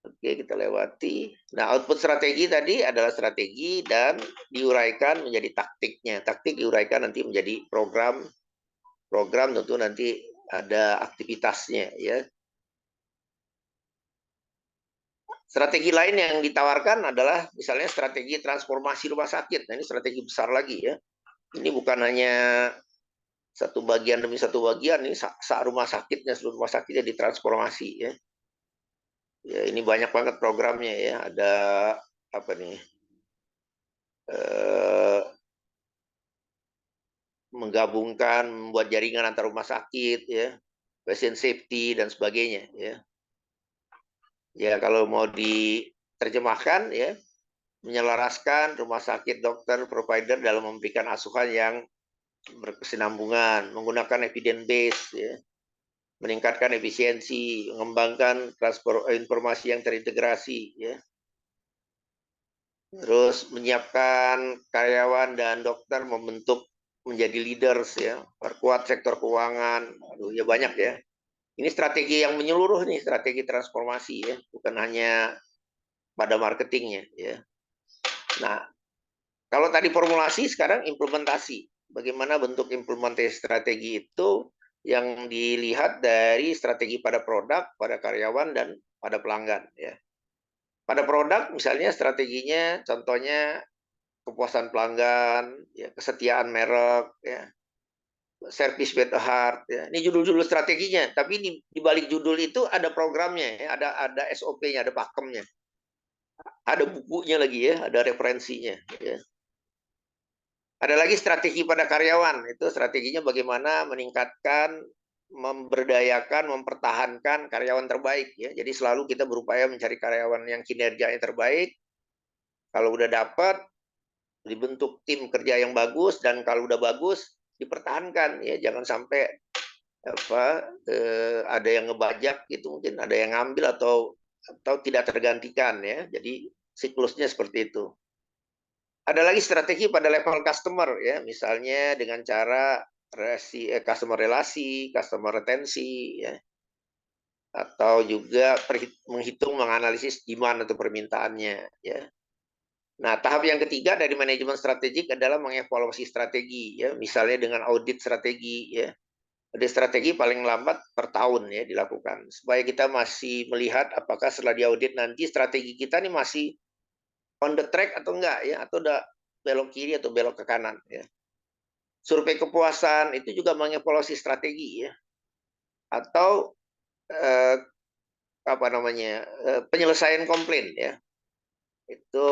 Oke, kita lewati. Nah, output strategi tadi adalah strategi dan diuraikan menjadi taktiknya. Taktik diuraikan nanti menjadi program. Program tentu nanti ada aktivitasnya ya. Strategi lain yang ditawarkan adalah misalnya strategi transformasi rumah sakit. Nah, ini strategi besar lagi ya. Ini bukan hanya satu bagian demi satu bagian, ini rumah sakitnya, seluruh rumah sakitnya ditransformasi ya. Ya, ini banyak banget programnya ya. Ada apa nih? menggabungkan, membuat jaringan antar rumah sakit, ya, patient safety dan sebagainya, ya. Ya, kalau mau diterjemahkan, ya, menyelaraskan rumah sakit, dokter, provider dalam memberikan asuhan yang berkesinambungan, menggunakan evidence base, ya, meningkatkan efisiensi, mengembangkan transfer informasi yang terintegrasi, ya. Terus menyiapkan karyawan dan dokter membentuk menjadi leaders, ya, perkuat sektor keuangan. Aduh, ya banyak, ya. Ini strategi yang menyeluruh nih, strategi transformasi, ya, bukan hanya pada marketingnya, ya. Nah, kalau tadi formulasi, sekarang implementasi. Bagaimana bentuk implementasi strategi itu yang dilihat dari strategi pada produk, pada karyawan, dan pada pelanggan, ya. Pada produk, misalnya strateginya, contohnya kepuasan pelanggan, ya, kesetiaan merek, ya, service with a heart, ya. Ini judul-judul strateginya, tapi di balik judul itu ada programnya, ya, ada SOP-nya, ada pakemnya, ada bukunya lagi, ya, ada referensinya, ya. Ada lagi strategi pada karyawan, itu strateginya bagaimana meningkatkan, memberdayakan, mempertahankan karyawan terbaik, ya. Jadi selalu kita berupaya mencari karyawan yang kinerjanya terbaik. Kalau udah dapat, dibentuk tim kerja yang bagus, dan kalau udah bagus dipertahankan, ya. Jangan sampai ada yang ngebajak gitu, mungkin ada yang ngambil atau tidak tergantikan, ya. Jadi siklusnya seperti itu. Ada lagi strategi pada level customer, ya, misalnya dengan cara customer relasi, customer retensi, ya, atau juga menghitung, menganalisis demand atau permintaannya, ya. Nah, tahap yang ketiga dari manajemen strategik adalah mengevaluasi strategi, ya, misalnya dengan audit strategi, ya. Audit strategi paling lambat per tahun, ya, dilakukan supaya kita masih melihat apakah setelah diaudit nanti strategi kita nih masih on the track atau enggak, ya, atau udah belok kiri atau belok ke kanan, ya. Survei kepuasan itu juga mengevaluasi strategi, ya, atau eh, apa namanya, penyelesaian komplain, ya, itu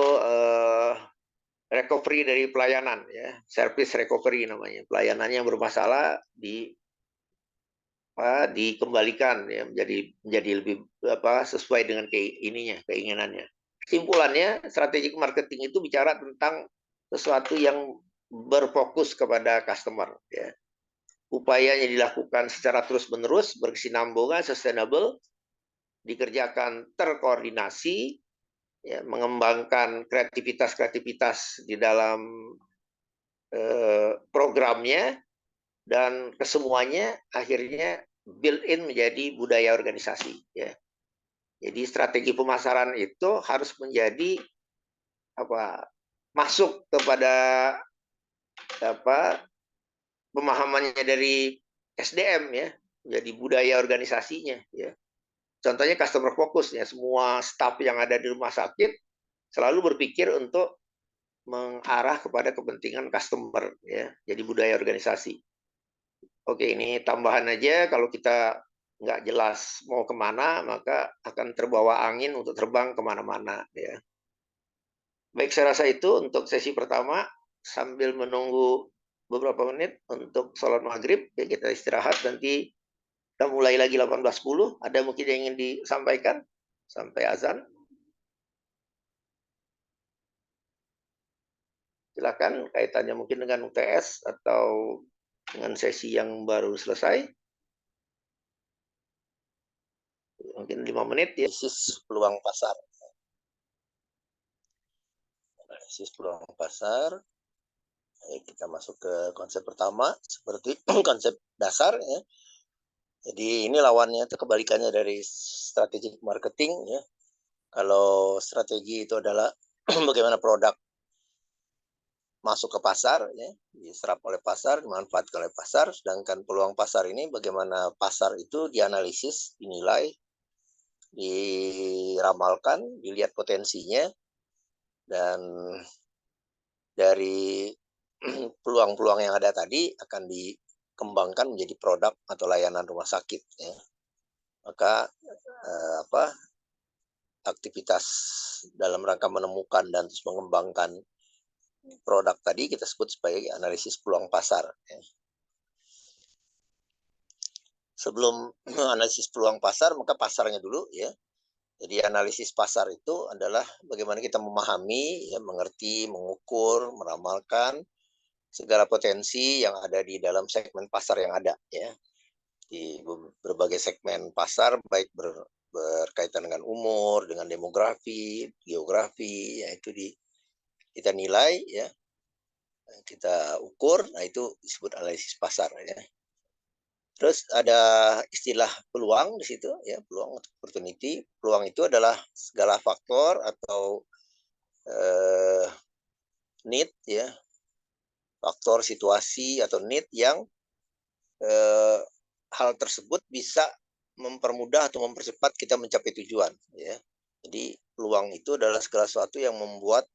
recovery dari pelayanan, ya, service recovery namanya, pelayanan yang bermasalah dikembalikan, ya, menjadi lebih sesuai dengan keinginannya. Kesimpulannya, strategi marketing itu bicara tentang sesuatu yang berfokus kepada customer, ya. Upayanya dilakukan secara terus-menerus, berkesinambungan, sustainable, dikerjakan terkoordinasi, ya, mengembangkan kreativitas di dalam programnya, dan kesemuanya akhirnya built-in menjadi budaya organisasi, ya. Jadi strategi pemasaran itu harus menjadi masuk kepada pemahamannya dari SDM, ya, menjadi budaya organisasinya, ya. Contohnya customer focus, ya, semua staf yang ada di rumah sakit selalu berpikir untuk mengarah kepada kepentingan customer, ya. Jadi budaya organisasi. Oke, ini tambahan aja. Kalau kita nggak jelas mau kemana, maka akan terbawa angin untuk terbang kemana-mana, ya. Baik, saya rasa itu untuk sesi pertama. Sambil menunggu beberapa menit untuk sholat maghrib, ya, kita istirahat. Nanti kita mulai lagi 18.10. Ada mungkin yang ingin disampaikan sampai azan? Silakan, kaitannya mungkin dengan UTS atau dengan sesi yang baru selesai. Mungkin 5 menit, ya. Analisis peluang pasar. Analisis peluang pasar. Kita masuk ke konsep pertama, seperti konsep dasar, ya. Jadi ini lawannya itu kebalikannya dari strategi marketing, ya. Kalau strategi itu adalah bagaimana produk masuk ke pasar, ya, diserap oleh pasar, dimanfaatkan oleh pasar. Sedangkan peluang pasar ini bagaimana pasar itu dianalisis, dinilai, diramalkan, dilihat potensinya, dan dari peluang-peluang yang ada tadi akan dikembangkan menjadi produk atau layanan rumah sakit, ya. Maka aktivitas dalam rangka menemukan dan terus mengembangkan produk tadi kita sebut sebagai analisis peluang pasar, ya. sebelum analisis peluang pasar, maka pasarnya dulu ya. Jadi analisis pasar itu adalah bagaimana kita memahami, ya, mengerti, mengukur, meramalkan segala potensi yang ada di dalam segmen pasar yang ada, ya, di berbagai segmen pasar, baik berkaitan dengan umur, dengan demografi, geografi, ya itu kita nilai, ya, kita ukur, nah itu disebut analisis pasar, ya. Terus ada istilah peluang di situ, ya, peluang atau opportunity. Peluang itu adalah segala faktor atau need, ya, faktor situasi atau need yang hal tersebut bisa mempermudah atau mempercepat kita mencapai tujuan, ya. Jadi peluang itu adalah segala sesuatu yang membuat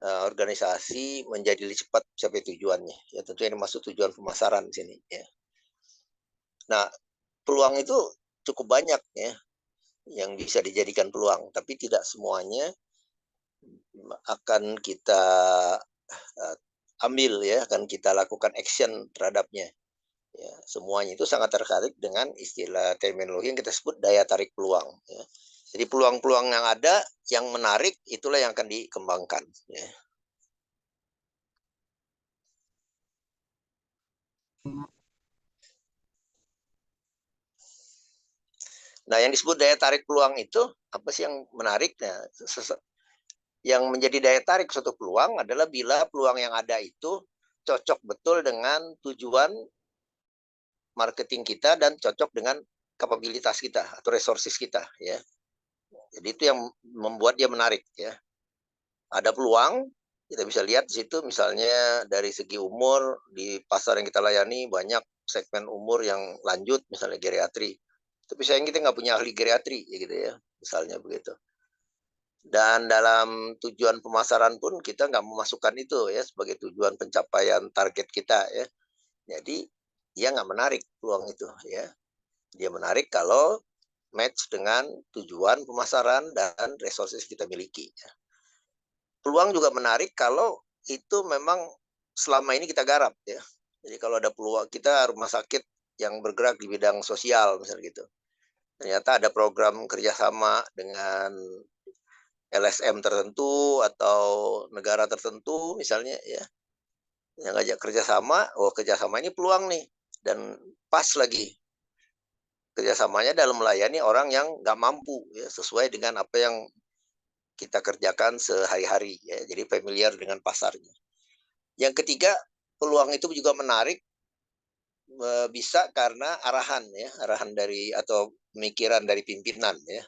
organisasi menjadi lebih cepat mencapai tujuannya. Ya tentunya ini masuk tujuan pemasaran di sini, ya. Nah, peluang itu cukup banyak, ya, yang bisa dijadikan peluang, tapi tidak semuanya akan kita ambil, ya, akan kita lakukan action terhadapnya. Ya, semuanya itu sangat terkait dengan istilah terminologi yang kita sebut daya tarik peluang. Ya. Jadi peluang-peluang yang ada yang menarik itulah yang akan dikembangkan. Ya. Nah, yang disebut daya tarik peluang itu apa sih yang menarik? Nah, yang menjadi daya tarik suatu peluang adalah bila peluang yang ada itu cocok betul dengan tujuan marketing kita dan cocok dengan kapabilitas kita atau resources kita, ya. Jadi itu yang membuat dia menarik, ya. Ada peluang, kita bisa lihat di situ misalnya dari segi umur di pasar yang kita layani banyak segmen umur yang lanjut misalnya geriatri. Tapi sayang kita nggak punya ahli geriatri, ya gitu, ya, misalnya begitu. Dan dalam tujuan pemasaran pun kita nggak memasukkan itu, ya, sebagai tujuan pencapaian target kita, ya. Jadi dia nggak menarik peluang itu, ya. Dia menarik kalau match dengan tujuan pemasaran dan resources kita miliki, ya. Peluang juga menarik kalau itu memang selama ini kita garap, ya. Jadi kalau ada peluang, kita rumah sakit yang bergerak di bidang sosial misalnya gitu. Ternyata ada program kerjasama dengan LSM tertentu atau negara tertentu misalnya, ya, yang ngajak kerjasama. Oh, kerjasama ini peluang nih, dan pas lagi kerjasamanya dalam melayani orang yang nggak mampu, ya, sesuai dengan apa yang kita kerjakan sehari-hari, ya, jadi familiar dengan pasarnya. Yang ketiga, peluang itu juga menarik bisa karena arahan, ya, arahan dari atau pemikiran dari pimpinan, ya.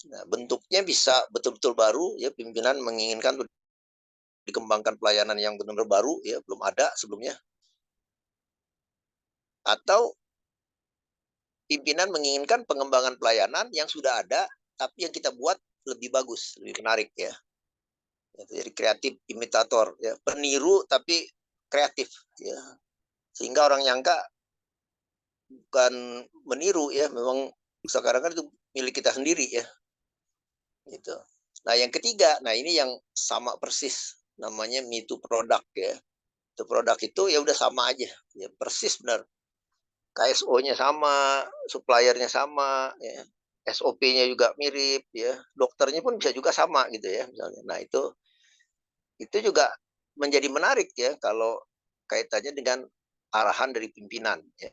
Nah, bentuknya bisa betul-betul baru, ya, pimpinan menginginkan dikembangkan pelayanan yang benar-benar baru, ya, belum ada sebelumnya. Atau pimpinan menginginkan pengembangan pelayanan yang sudah ada, tapi yang kita buat lebih bagus, lebih menarik, ya. Jadi kreatif imitator, ya, peniru tapi kreatif, ya. Sehingga orang nyangka bukan meniru, ya, memang sekarang kan itu milik kita sendiri, ya, gitu. Nah, yang ketiga, nah ini yang sama persis, namanya me too product, ya. Itu produk itu ya udah sama aja, ya, persis benar. KSO-nya sama, suppliernya sama, ya. SOP-nya juga mirip, ya. Dokternya pun bisa juga sama gitu, ya, misalnya. Nah, itu juga menjadi menarik, ya, kalau kaitannya dengan arahan dari pimpinan, ya.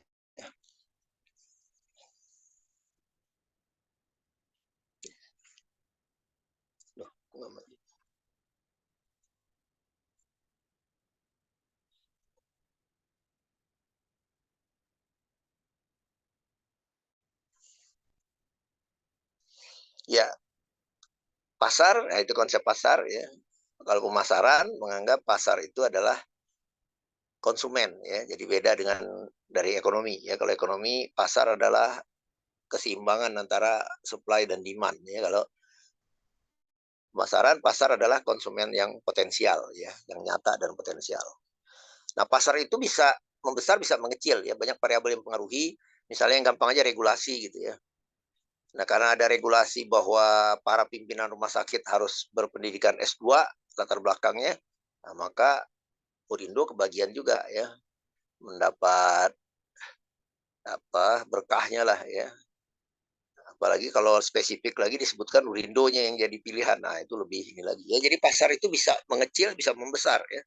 Loh, ya, pasar, nah itu konsep pasar, ya. Kalau pemasaran menganggap pasar itu adalah konsumen, ya. Jadi beda dengan dari ekonomi, ya. Kalau ekonomi, pasar adalah keseimbangan antara supply dan demand, ya. Kalau pemasaran, pasar adalah konsumen yang potensial, ya, yang nyata dan potensial. Nah, pasar itu bisa membesar, bisa mengecil, ya, banyak variabel yang mempengaruhi. Misalnya yang gampang aja regulasi gitu, ya. Nah, karena ada regulasi bahwa para pimpinan rumah sakit harus berpendidikan S2 latar belakangnya, nah, maka Purindo kebagian juga, ya, mendapat berkahnya lah ya. Apalagi kalau spesifik lagi disebutkan Urindo-nya yang jadi pilihan. Nah, itu lebih ini lagi. Ya, jadi pasar itu bisa mengecil, bisa membesar ya.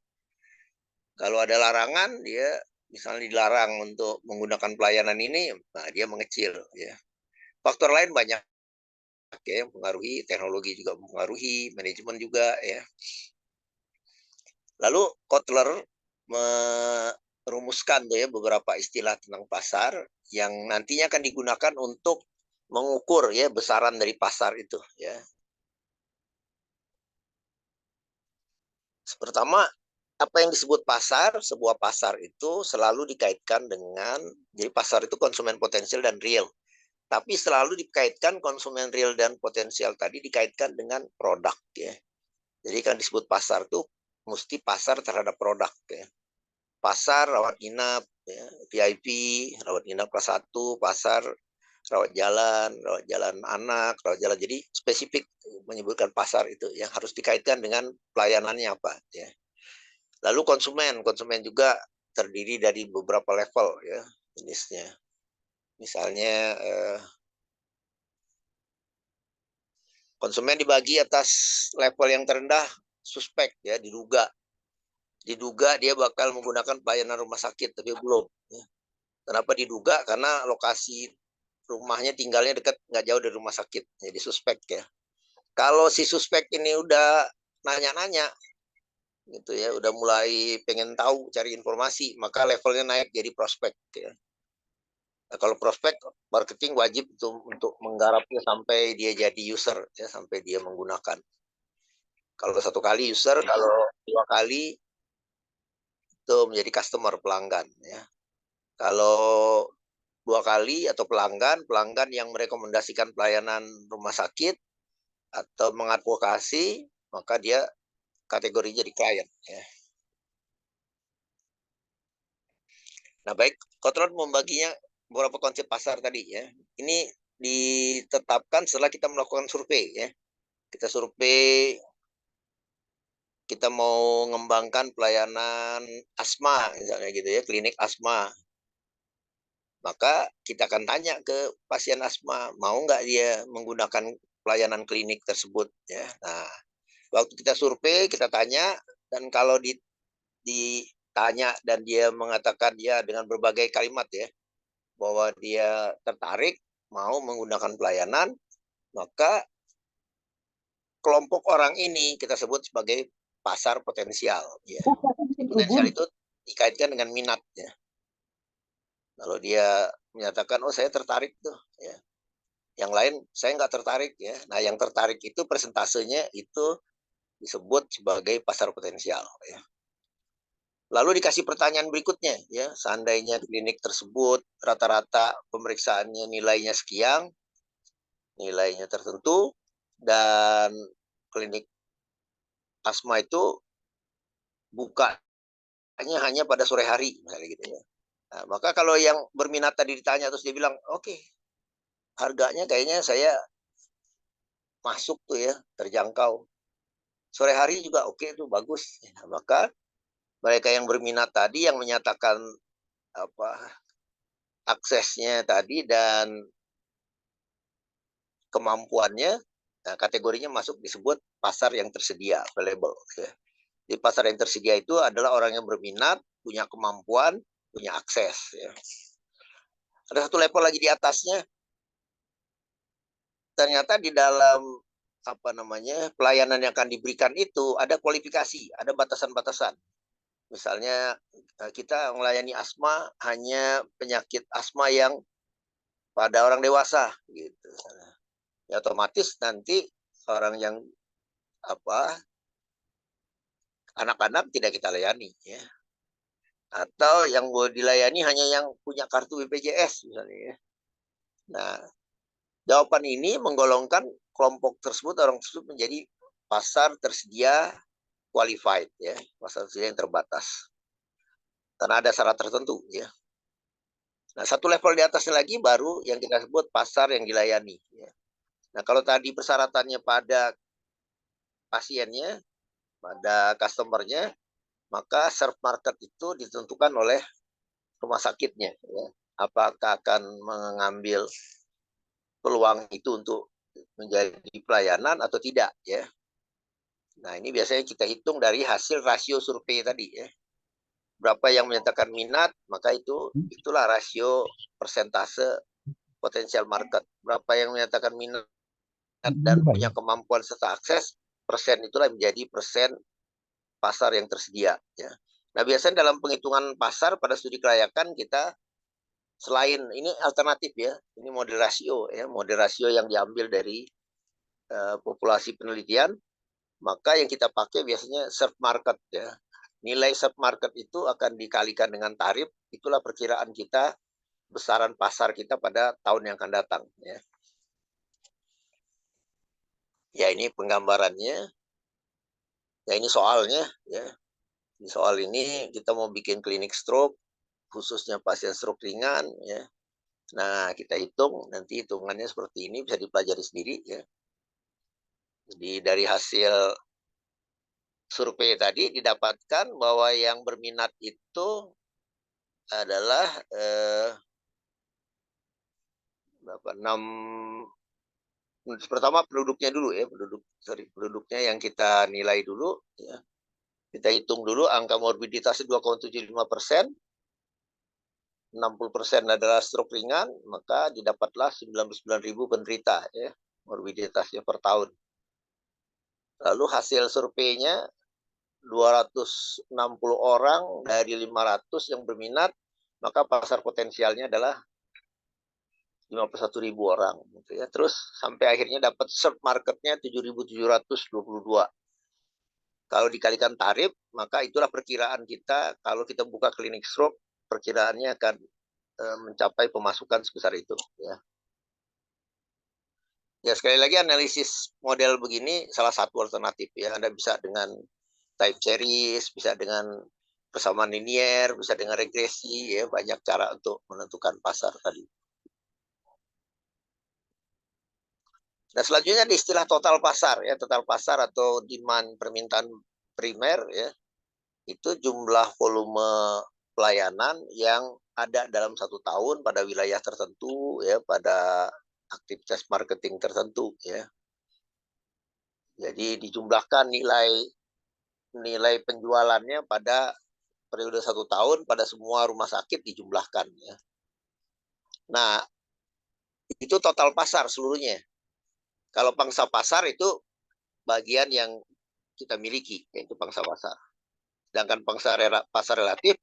Kalau ada larangan, dia misalnya dilarang untuk menggunakan pelayanan ini, nah dia mengecil ya. Faktor lain banyak ya yang mempengaruhi, teknologi juga mempengaruhi, manajemen juga ya. Lalu Kotler merumuskan tuh ya beberapa istilah tentang pasar yang nantinya akan digunakan untuk mengukur ya besaran dari pasar itu ya. Pertama, apa yang disebut pasar? Sebuah pasar itu selalu dikaitkan dengan, jadi pasar itu konsumen potensial dan real. Tapi selalu dikaitkan konsumen real dan potensial tadi dikaitkan dengan produk ya. Jadi kan disebut pasar itu mesti pasar terhadap produk ya. Pasar rawat inap ya, VIP, rawat inap kelas 1, pasar rawat jalan anak, rawat jalan. Jadi spesifik menyebutkan pasar itu yang harus dikaitkan dengan pelayanannya apa ya. Lalu konsumen juga terdiri dari beberapa level ya jenisnya. Misalnya konsumen dibagi atas level yang terendah, suspek ya, diduga dia bakal menggunakan pelayanan rumah sakit tapi belum ya. Kenapa diduga? Karena lokasi rumahnya tinggalnya dekat, nggak jauh dari rumah sakit, jadi suspek ya. Kalau si suspek ini udah nanya-nanya gitu ya, udah mulai pengen tahu, cari informasi, maka levelnya naik jadi prospek ya. Nah, kalau prospek, marketing wajib untuk menggarapnya sampai dia jadi user ya, sampai dia menggunakan. Kalau 1 kali user, kalau 2 kali itu menjadi customer, pelanggan ya. Kalau 2 kali atau pelanggan yang merekomendasikan pelayanan rumah sakit atau mengadvokasi, maka dia kategorinya jadi klien ya. Nah, baik, Kotron membaginya beberapa konsep pasar tadi ya. Ini ditetapkan setelah kita melakukan survei ya. Kita survei, kita mau mengembangkan pelayanan asma misalnya gitu ya, klinik asma. Maka kita akan tanya ke pasien asma, mau nggak dia menggunakan pelayanan klinik tersebut ya. Nah, waktu kita survei, kita tanya, dan kalau ditanya dan dia mengatakan ya dengan berbagai kalimat ya, bahwa dia tertarik mau menggunakan pelayanan, maka kelompok orang ini kita sebut sebagai pasar potensial ya. Potensial itu dikaitkan dengan minat ya. Kalau dia menyatakan oh saya tertarik tuh ya, yang lain saya nggak tertarik ya. Nah yang tertarik itu persentasenya itu disebut sebagai pasar potensial ya. Lalu dikasih pertanyaan berikutnya ya, seandainya klinik tersebut rata-rata pemeriksaannya nilainya sekian, nilainya tertentu, dan klinik asma itu bukanya hanya pada sore hari misalnya gitu ya. Nah, maka kalau yang berminat tadi ditanya terus dia bilang oke, harganya kayaknya saya masuk tuh ya, terjangkau. Sore hari juga oke tuh bagus. Nah, maka mereka yang berminat tadi yang menyatakan apa aksesnya tadi dan kemampuannya, nah, kategorinya masuk disebut pasar yang tersedia, available ya. Di pasar yang tersedia itu adalah orang yang berminat, punya kemampuan, punya akses ya. Ada satu level lagi di atasnya, ternyata di dalam pelayanan yang akan diberikan itu ada kualifikasi, ada batasan-batasan. Misalnya kita melayani asma hanya penyakit asma yang pada orang dewasa gitu. Ya otomatis nanti orang yang anak-anak tidak kita layani ya. Atau yang boleh dilayani hanya yang punya kartu BPJS misalnya ya. Nah, jawaban ini menggolongkan kelompok tersebut, orang tersebut menjadi pasar tersedia qualified ya, pasar tersedia yang terbatas. Karena ada syarat tertentu ya. Nah, satu level di atasnya lagi baru yang kita sebut pasar yang dilayani ya. Nah, kalau tadi persyaratannya pada pasiennya, pada customernya, maka serve market itu ditentukan oleh rumah sakitnya ya. apakah akan mengambil peluang itu untuk menjadi pelayanan atau tidak ya. Nah, ini biasanya kita hitung dari hasil rasio survei tadi ya. Berapa yang menyatakan minat, maka itulah rasio persentase potensial market. Berapa yang menyatakan minat dan punya kemampuan serta akses, persen itulah menjadi persen pasar yang tersedia ya. Nah, biasanya dalam penghitungan pasar pada studi kelayakan kita selain ini alternatif ya, ini model rasio ya, model rasio yang diambil dari populasi penelitian, maka yang kita pakai biasanya serve market ya. Nilai serve market itu akan dikalikan dengan tarif, itulah perkiraan kita besaran pasar kita pada tahun yang akan datang ya. Ya, ini penggambarannya. Ya, ini soalnya ya. Di soal ini kita mau bikin klinik stroke, khususnya pasien stroke ringan ya. Nah, kita hitung, nanti hitungannya seperti ini, bisa dipelajari sendiri ya. Jadi dari hasil survei tadi didapatkan bahwa yang berminat itu adalah berapa? 6, pertama penduduknya dulu ya, penduduknya yang kita nilai dulu ya. Kita hitung dulu angka morbiditasnya 2,75%. 60% adalah stroke ringan, maka didapatlah 99.000 penderita ya, morbiditasnya per tahun. Lalu hasil surveinya 260 orang dari 500 yang berminat, maka pasar potensialnya adalah 51.000 orang gitu ya. Terus sampai akhirnya dapat serve marketnya 7.722. Kalau dikalikan tarif, maka itulah perkiraan kita kalau kita buka klinik stroke, perkiraannya akan mencapai pemasukan sebesar itu ya. Ya, sekali lagi analisis model begini salah satu alternatif ya. Anda bisa dengan time series, bisa dengan persamaan linier, bisa dengan regresi ya, banyak cara untuk menentukan pasar tadi. Nah, selanjutnya di istilah total pasar ya, total pasar atau demand permintaan primer ya. Itu jumlah volume pelayanan yang ada dalam 1 tahun pada wilayah tertentu ya, pada aktivitas marketing tertentu ya. Jadi dijumlahkan nilai penjualannya pada periode 1 tahun pada semua rumah sakit dijumlahkan ya. Nah, itu total pasar seluruhnya. Kalau pangsa pasar itu bagian yang kita miliki, yaitu pangsa pasar. Sedangkan pasar relatif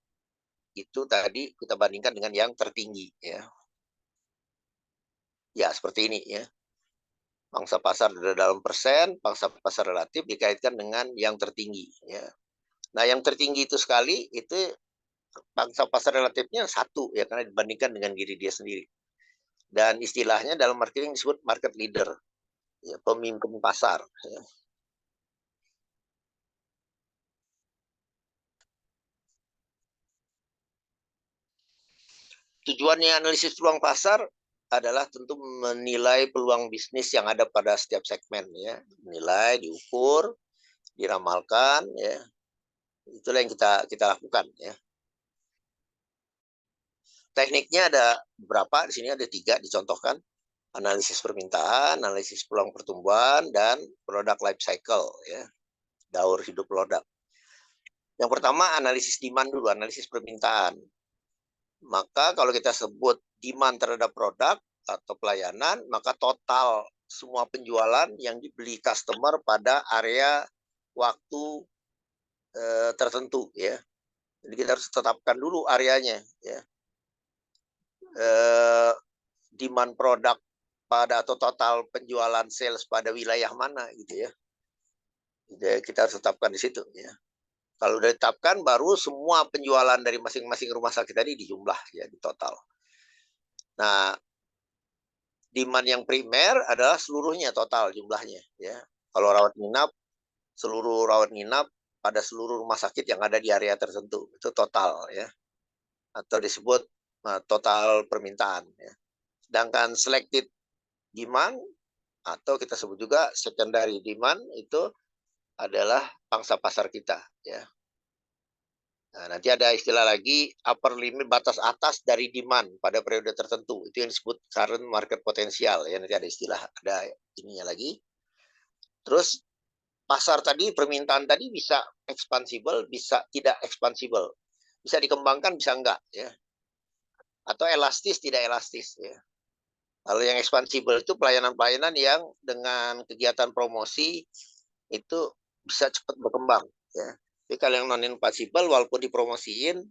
itu tadi kita bandingkan dengan yang tertinggi ya. Ya, seperti ini ya. Pangsa pasar dalam persen, pangsa pasar relatif dikaitkan dengan yang tertinggi ya. Nah, yang tertinggi itu sekali itu pangsa pasar relatifnya 1 ya, karena dibandingkan dengan diri dia sendiri. Dan istilahnya dalam marketing disebut market leader ya, pemimpin pasar ya. Tujuannya analisis peluang pasar adalah tentu menilai peluang bisnis yang ada pada setiap segmen ya, menilai, diukur, diramalkan ya. Itulah yang kita lakukan ya. Tekniknya ada beberapa, di sini ada 3 dicontohkan. Analisis permintaan, analisis peluang pertumbuhan, dan product life cycle ya, daur hidup produk. Yang pertama analisis demand dulu, analisis permintaan. Maka kalau kita sebut demand terhadap produk atau pelayanan, maka total semua penjualan yang dibeli customer pada area waktu tertentu ya. Jadi kita harus tetapkan dulu areanya ya. Demand produk pada atau total penjualan sales pada wilayah mana gitu ya. Jadi kita harus tetapkan di situ ya. Kalau sudah ditetapkan baru semua penjualan dari masing-masing rumah sakit tadi dijumlah ya, di total. Nah, demand yang primer adalah seluruhnya total jumlahnya ya. Kalau rawat inap, seluruh rawat inap pada seluruh rumah sakit yang ada di area tertentu itu total ya. Atau disebut total permintaan ya. Sedangkan selected demand atau kita sebut juga secondary demand itu adalah pangsa pasar kita ya. Nah, nanti ada istilah lagi upper limit batas atas dari demand pada periode tertentu. Itu yang disebut current market potential ya. Nanti ada istilah, ada ininya lagi. Terus pasar tadi, permintaan tadi bisa expansible, bisa tidak expansible. Bisa dikembangkan, bisa enggak ya. Atau elastis, tidak elastis ya. Kalau yang expansible itu pelayanan-pelayanan yang dengan kegiatan promosi itu bisa cepat berkembang ya. Tapi kalau yang non expansible walaupun dipromosiin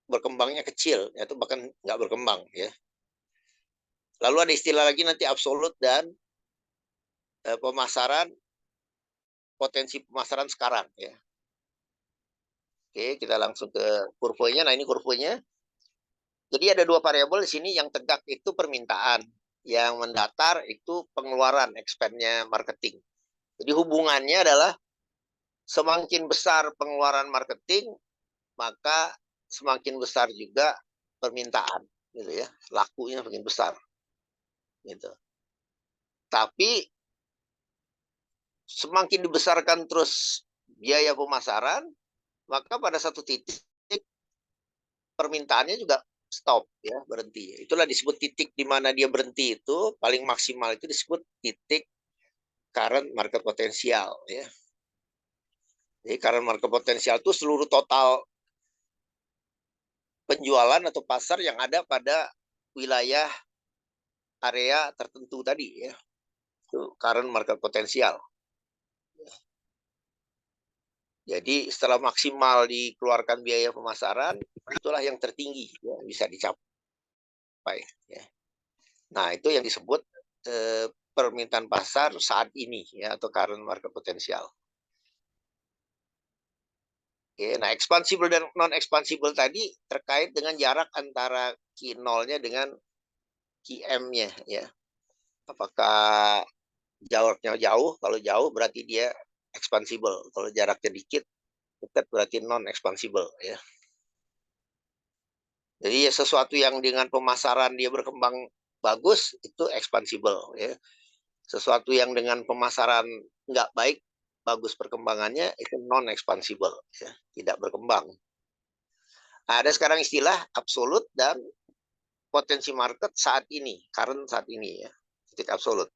berkembangnya kecil, itu bahkan nggak berkembang ya. Lalu ada istilah lagi nanti absolut dan pemasaran, potensi pemasaran sekarang ya. Oke, kita langsung ke kurvanya. Nah, ini kurvanya. Jadi ada dua variabel di sini, yang tegak itu permintaan, yang mendatar itu pengeluaran, expand-nya marketing. Jadi hubungannya adalah semakin besar pengeluaran marketing, maka semakin besar juga permintaan, gitu ya. Lakunya makin besar. Gitu. Tapi semakin dibesarkan terus biaya pemasaran, maka pada satu titik permintaannya juga stop ya, berhenti. Itulah disebut titik di mana dia berhenti, itu paling maksimal itu disebut titik current market potensial ya. Jadi current market potensial itu seluruh total penjualan atau pasar yang ada pada wilayah area tertentu tadi ya. Itu current market potensial. Jadi setelah maksimal dikeluarkan biaya pemasaran, itulah yang tertinggi ya, bisa dicapai ya. Nah, itu yang disebut permintaan pasar saat ini ya, atau current market potential. Oke, nah expansible dan non expansible tadi terkait dengan jarak antara Q0-nya dengan QM-nya ya. Apakah jaraknya jauh? Kalau jauh berarti dia expansible. Kalau jaraknya dikit, dekat berarti non expansible ya. Jadi sesuatu yang dengan pemasaran dia berkembang bagus itu expansible ya. Sesuatu yang dengan pemasaran nggak baik, bagus perkembangannya, itu non expansible ya, tidak berkembang. Ada sekarang istilah absolut dan potensi market saat ini, current saat ini ya, titik absolut.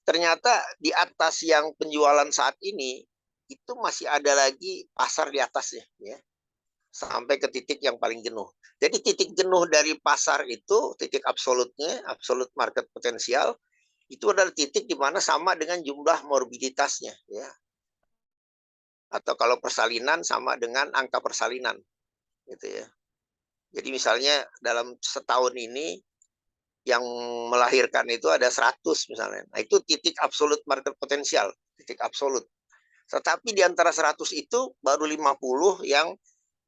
Ternyata di atas yang penjualan saat ini itu masih ada lagi pasar di atasnya ya, sampai ke titik yang paling jenuh. Jadi titik jenuh dari pasar itu, titik absolutnya, absolut market potensial, itu adalah titik di mana sama dengan jumlah morbiditasnya ya. Atau kalau persalinan sama dengan angka persalinan gitu ya. Jadi misalnya dalam setahun ini yang melahirkan itu ada 100 misalnya. Nah, itu titik absolut market potensial, titik absolut. Tetapi di antara 100 itu baru 50 yang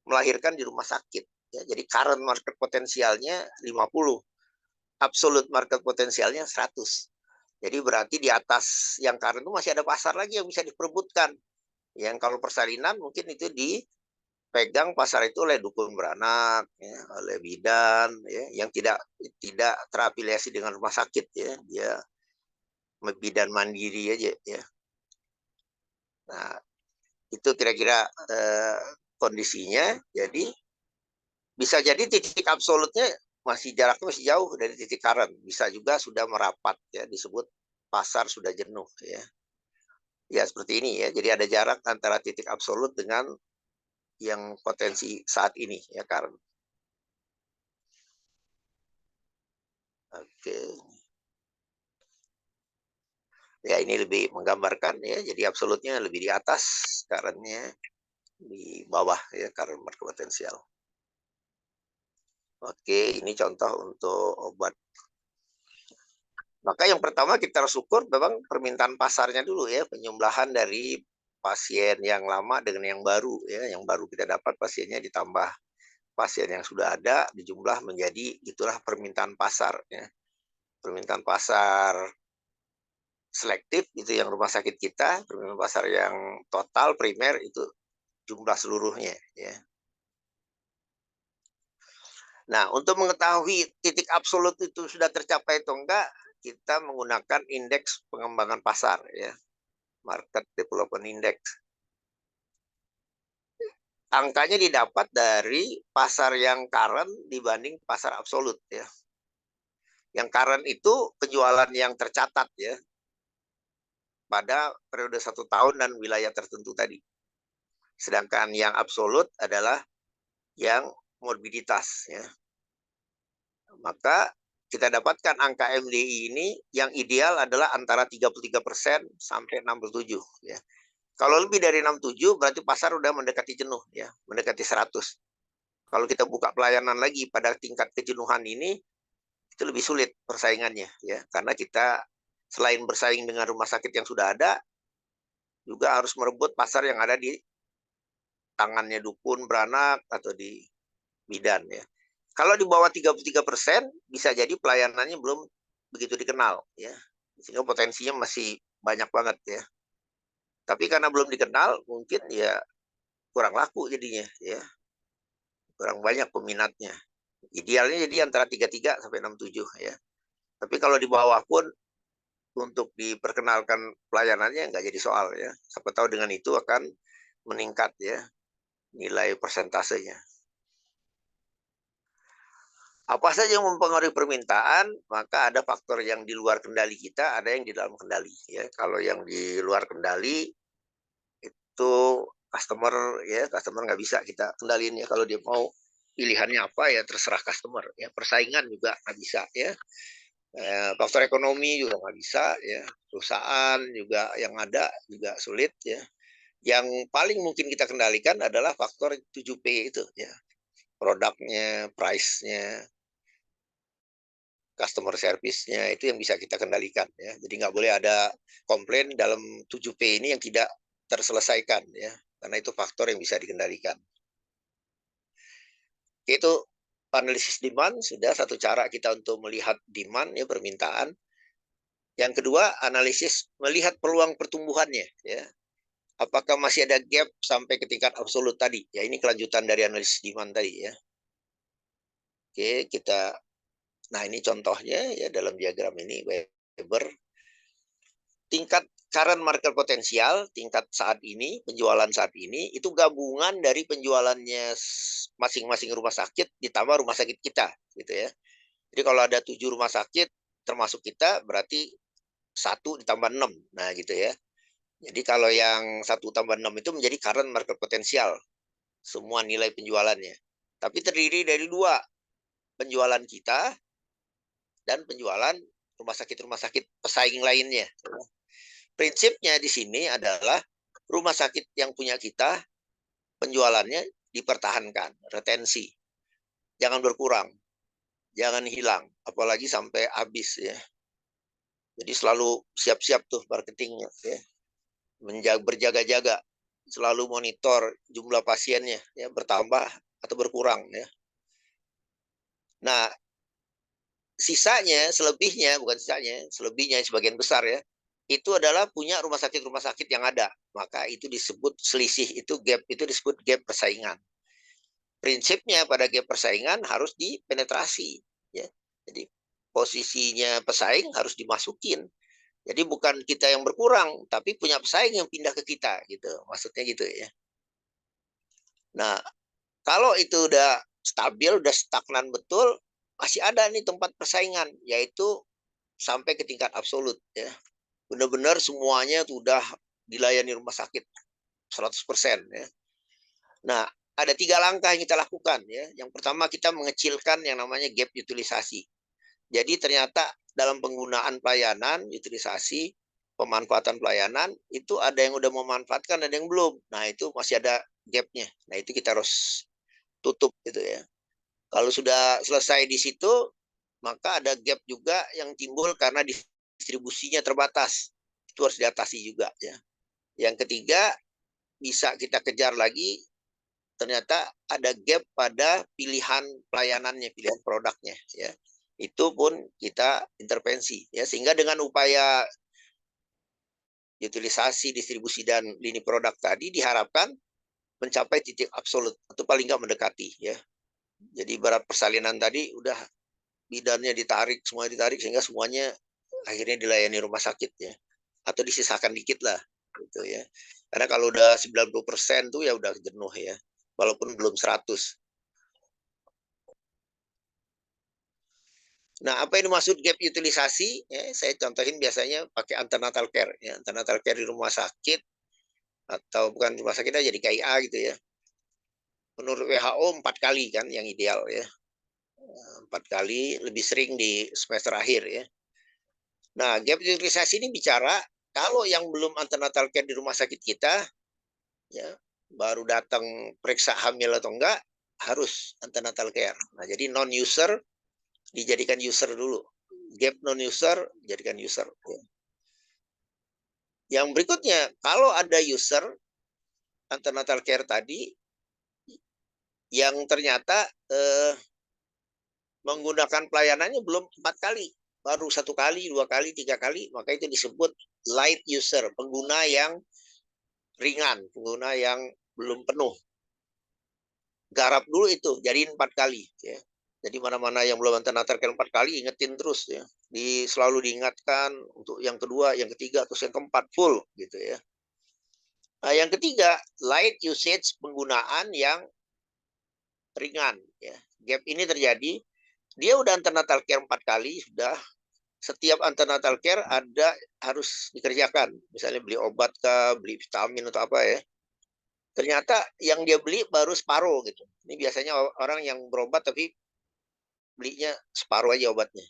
melahirkan di rumah sakit. Ya, jadi current market potensialnya 50. Absolute market potensialnya 100. Jadi berarti di atas yang current itu masih ada pasar lagi yang bisa diperebutkan. Yang kalau persalinan mungkin itu dipegang pasar itu oleh dukun beranak, ya, oleh bidan, ya, yang tidak terafiliasi dengan rumah sakit ya, dia bidan mandiri aja ya. Nah, itu kira-kira kondisinya. Jadi bisa jadi titik absolutnya jaraknya masih jauh dari titik current, bisa juga sudah merapat ya, disebut pasar sudah jenuh ya. Ya seperti ini ya. Jadi ada jarak antara titik absolut dengan yang potensi saat ini ya, current. Oke. Ya ini lebih menggambarkan ya. Jadi absolutnya lebih di atas, currentnya di bawah ya, current market potensial. Oke, ini contoh untuk obat. Maka yang pertama kita harus ukur memang permintaan pasarnya dulu ya, penyembelahan dari pasien yang lama dengan yang baru ya. Yang baru kita dapat pasiennya ditambah pasien yang sudah ada, dijumlah menjadi itulah permintaan pasar ya. Permintaan pasar selektif itu yang rumah sakit kita, permintaan pasar yang total primer itu jumlah seluruhnya ya. Nah, untuk mengetahui titik absolut itu sudah tercapai atau enggak, kita menggunakan indeks pengembangan pasar ya. Market Development Index. angkanya didapat dari pasar yang current dibanding pasar absolut ya. Yang current itu penjualan yang tercatat ya pada periode 1 tahun dan wilayah tertentu tadi. Sedangkan yang absolut adalah yang morbiditas ya. Maka kita dapatkan angka MDI ini yang ideal adalah antara 33% sampai 67 ya. Kalau lebih dari 67 berarti pasar udah mendekati jenuh ya, mendekati 100. Kalau kita buka pelayanan lagi pada tingkat kejenuhan ini itu lebih sulit persaingannya ya, karena kita selain bersaing dengan rumah sakit yang sudah ada juga harus merebut pasar yang ada di tangannya dukun, beranak atau di bidan ya. Kalau di bawah 33% bisa jadi pelayanannya belum begitu dikenal ya. Sehingga potensinya masih banyak banget ya. Tapi karena belum dikenal mungkin ya kurang laku jadinya ya. Kurang banyak peminatnya. Idealnya jadi antara 33 sampai 67 ya. Tapi kalau di bawah pun untuk diperkenalkan pelayanannya nggak jadi soal ya. Siapa tahu dengan itu akan meningkat ya nilai persentasenya. Apa saja yang mempengaruhi permintaan, maka ada faktor yang di luar kendali kita, ada yang di dalam kendali. Ya, kalau yang di luar kendali itu customer nggak bisa kita kendaliin ya. Kalau dia mau pilihannya apa ya terserah customer. Ya, persaingan juga nggak bisa ya. Faktor ekonomi juga nggak bisa ya. Perusahaan juga yang ada juga sulit ya. Yang paling mungkin kita kendalikan adalah faktor 7P itu ya. Produknya, price-nya, customer service-nya itu yang bisa kita kendalikan ya. Jadi nggak boleh ada komplain dalam 7P ini yang tidak terselesaikan ya. Karena itu faktor yang bisa dikendalikan. Itu analisis demand sudah satu cara kita untuk melihat demand ya, permintaan. Yang kedua, analisis melihat peluang pertumbuhannya ya. Apakah masih ada gap sampai ke tingkat absolut tadi? Ya ini kelanjutan dari analisis demand tadi ya. Oke, nah ini contohnya ya dalam diagram ini Weber. Tingkat current market potensial, tingkat saat ini, penjualan saat ini, itu gabungan dari penjualannya masing-masing rumah sakit ditambah rumah sakit kita, gitu ya. Jadi kalau ada 7 rumah sakit, termasuk kita, berarti 1 ditambah 6. Nah, gitu ya. Jadi kalau yang 1 tambah 6 itu menjadi current market potensial, semua nilai penjualannya. Tapi terdiri dari 2, penjualan kita dan penjualan rumah sakit pesaing lainnya. Prinsipnya di sini adalah rumah sakit yang punya kita, penjualannya dipertahankan, retensi. Jangan berkurang, jangan hilang, apalagi sampai habis ya. Jadi selalu siap-siap tuh marketingnya ya. Berjaga-jaga, selalu monitor jumlah pasiennya ya, bertambah atau berkurang ya. Nah, selebihnya selebihnya sebagian besar ya, itu adalah punya rumah sakit yang ada. Maka itu disebut selisih, itu gap, itu disebut gap persaingan. Prinsipnya pada gap persaingan harus dipenetrasi. Ya. Jadi posisinya pesaing harus dimasukin. Jadi bukan kita yang berkurang, tapi punya pesaing yang pindah ke kita. Gitu. Maksudnya gitu ya. Nah, kalau itu udah stabil, udah stagnan betul, masih ada nih tempat persaingan, yaitu sampai ke tingkat absolut ya. Benar-benar semuanya sudah dilayani rumah sakit 100% ya. Nah, ada 3 langkah yang kita lakukan ya. Yang pertama kita mengecilkan yang namanya gap utilisasi. Jadi ternyata dalam penggunaan pelayanan, utilisasi, pemanfaatan pelayanan itu ada yang udah memanfaatkan, ada yang belum. Nah, itu masih ada gapnya. Nah, itu kita harus tutup gitu ya. Kalau sudah selesai di situ, maka ada gap juga yang timbul karena distribusinya terbatas. Itu harus diatasi juga ya. Yang ketiga, bisa kita kejar lagi, ternyata ada gap pada pilihan pelayanannya, pilihan produknya ya. Itu pun kita intervensi ya, sehingga dengan upaya utilisasi, distribusi dan lini produk tadi diharapkan mencapai titik absolut atau paling nggak mendekati ya. Jadi barat persalinan tadi udah bidannya ditarik, semua ditarik sehingga semuanya akhirnya dilayani rumah sakit ya. Atau disisakan dikit lah gitu ya. Karena kalau udah 90% tuh ya udah jenuh ya. walaupun belum 100. Nah, apa yang dimaksud gap utilisasi? Ya, saya contohin biasanya pakai antenatal care. Ya, antenatal care di rumah sakit, atau bukan rumah sakit aja, di KIA gitu ya. Menurut WHO 4 kali kan yang ideal ya. 4 kali, lebih sering di semester akhir ya. Nah, gap utilisasi ini bicara kalau yang belum antenatal care di rumah sakit kita, ya, baru datang periksa hamil atau enggak, harus antenatal care. Nah, jadi non-user dijadikan user dulu. Gap non-user, jadikan user. Ya. Yang berikutnya, kalau ada user antenatal care tadi yang ternyata menggunakan pelayanannya belum 4 kali, baru 1 kali, 2 kali, 3 kali, maka itu disebut light user, pengguna yang ringan, pengguna yang belum penuh. Garap dulu itu, jadiin 4 kali. Ya. Jadi mana-mana yang belum antenatal care 4 kali, ingetin terus ya. Selalu diingatkan untuk yang kedua, yang ketiga, terus yang keempat, full gitu ya. Nah, yang ketiga, light usage, penggunaan yang ringan. Ya. Gap ini terjadi, dia udah antenatal care 4 kali, sudah. Setiap antenatal care ada harus dikerjakan. Misalnya beli obat kah, beli vitamin atau apa ya. Ternyata yang dia beli baru separuh gitu. Ini biasanya orang yang berobat tapi belinya separuh aja obatnya.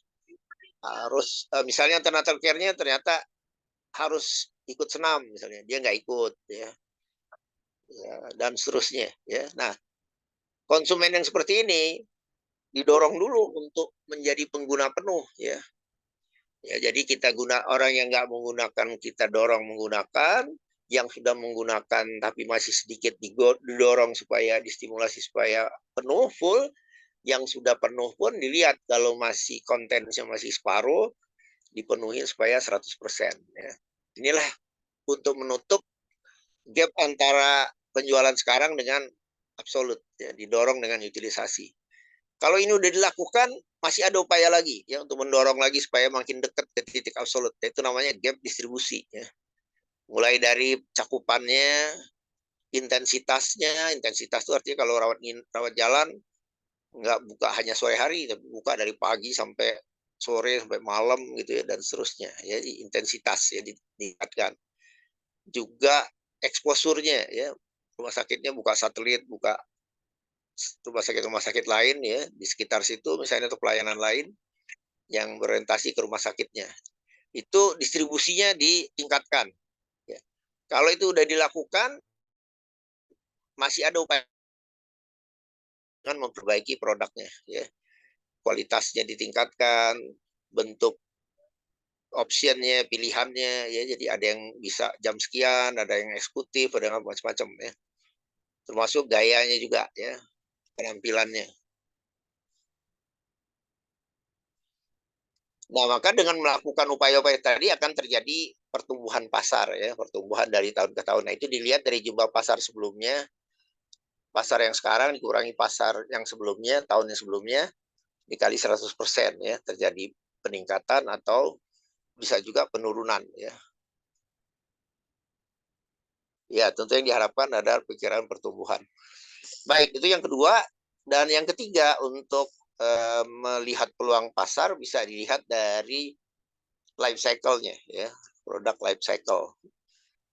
Harus misalnya antenatal care-nya ternyata harus ikut senam misalnya, dia nggak ikut ya. Ya, dan seterusnya ya. Nah, konsumen yang seperti ini didorong dulu untuk menjadi pengguna penuh ya. Ya, jadi kita orang yang nggak menggunakan kita dorong menggunakan, yang sudah menggunakan tapi masih sedikit didorong supaya distimulasi supaya penuh full, yang sudah penuh pun dilihat kalau masih kontennya masih separuh, dipenuhi supaya 100% ya. Inilah untuk menutup gap antara penjualan sekarang dengan absolut ya, didorong dengan utilisasi. Kalau ini udah dilakukan, masih ada upaya lagi ya untuk mendorong lagi supaya makin dekat ke titik absolut. Itu namanya gap distribusi ya. Mulai dari cakupannya, intensitasnya. Intensitas itu artinya kalau rawat jalan nggak buka hanya sore hari, tapi buka dari pagi sampai sore sampai malam gitu ya, dan seterusnya. Ya, intensitas ya ditingkatkan. Juga eksposurnya ya. Rumah sakitnya buka satelit, buka rumah sakit lain ya di sekitar situ misalnya, untuk pelayanan lain yang berorientasi ke rumah sakitnya. Itu distribusinya ditingkatkan. Ya. Kalau itu sudah dilakukan, masih ada upaya dengan memperbaiki produknya. Ya. Kualitasnya ditingkatkan, bentuk optionnya, pilihannya, ya. Jadi ada yang bisa jam sekian, ada yang eksekutif, ada yang macam-macam ya. Termasuk gayanya juga ya, penampilannya. Nah, maka dengan melakukan upaya-upaya tadi akan terjadi pertumbuhan pasar ya, pertumbuhan dari tahun ke tahun. Nah, itu dilihat dari jumlah pasar sebelumnya, pasar yang sekarang dikurangi pasar yang sebelumnya, tahun yang sebelumnya, dikali 100% ya, terjadi peningkatan atau bisa juga penurunan ya. Ya, tentu yang diharapkan adalah pikiran pertumbuhan. Baik, itu yang kedua. Dan yang ketiga, untuk melihat peluang pasar bisa dilihat dari life cycle-nya ya, produk life cycle.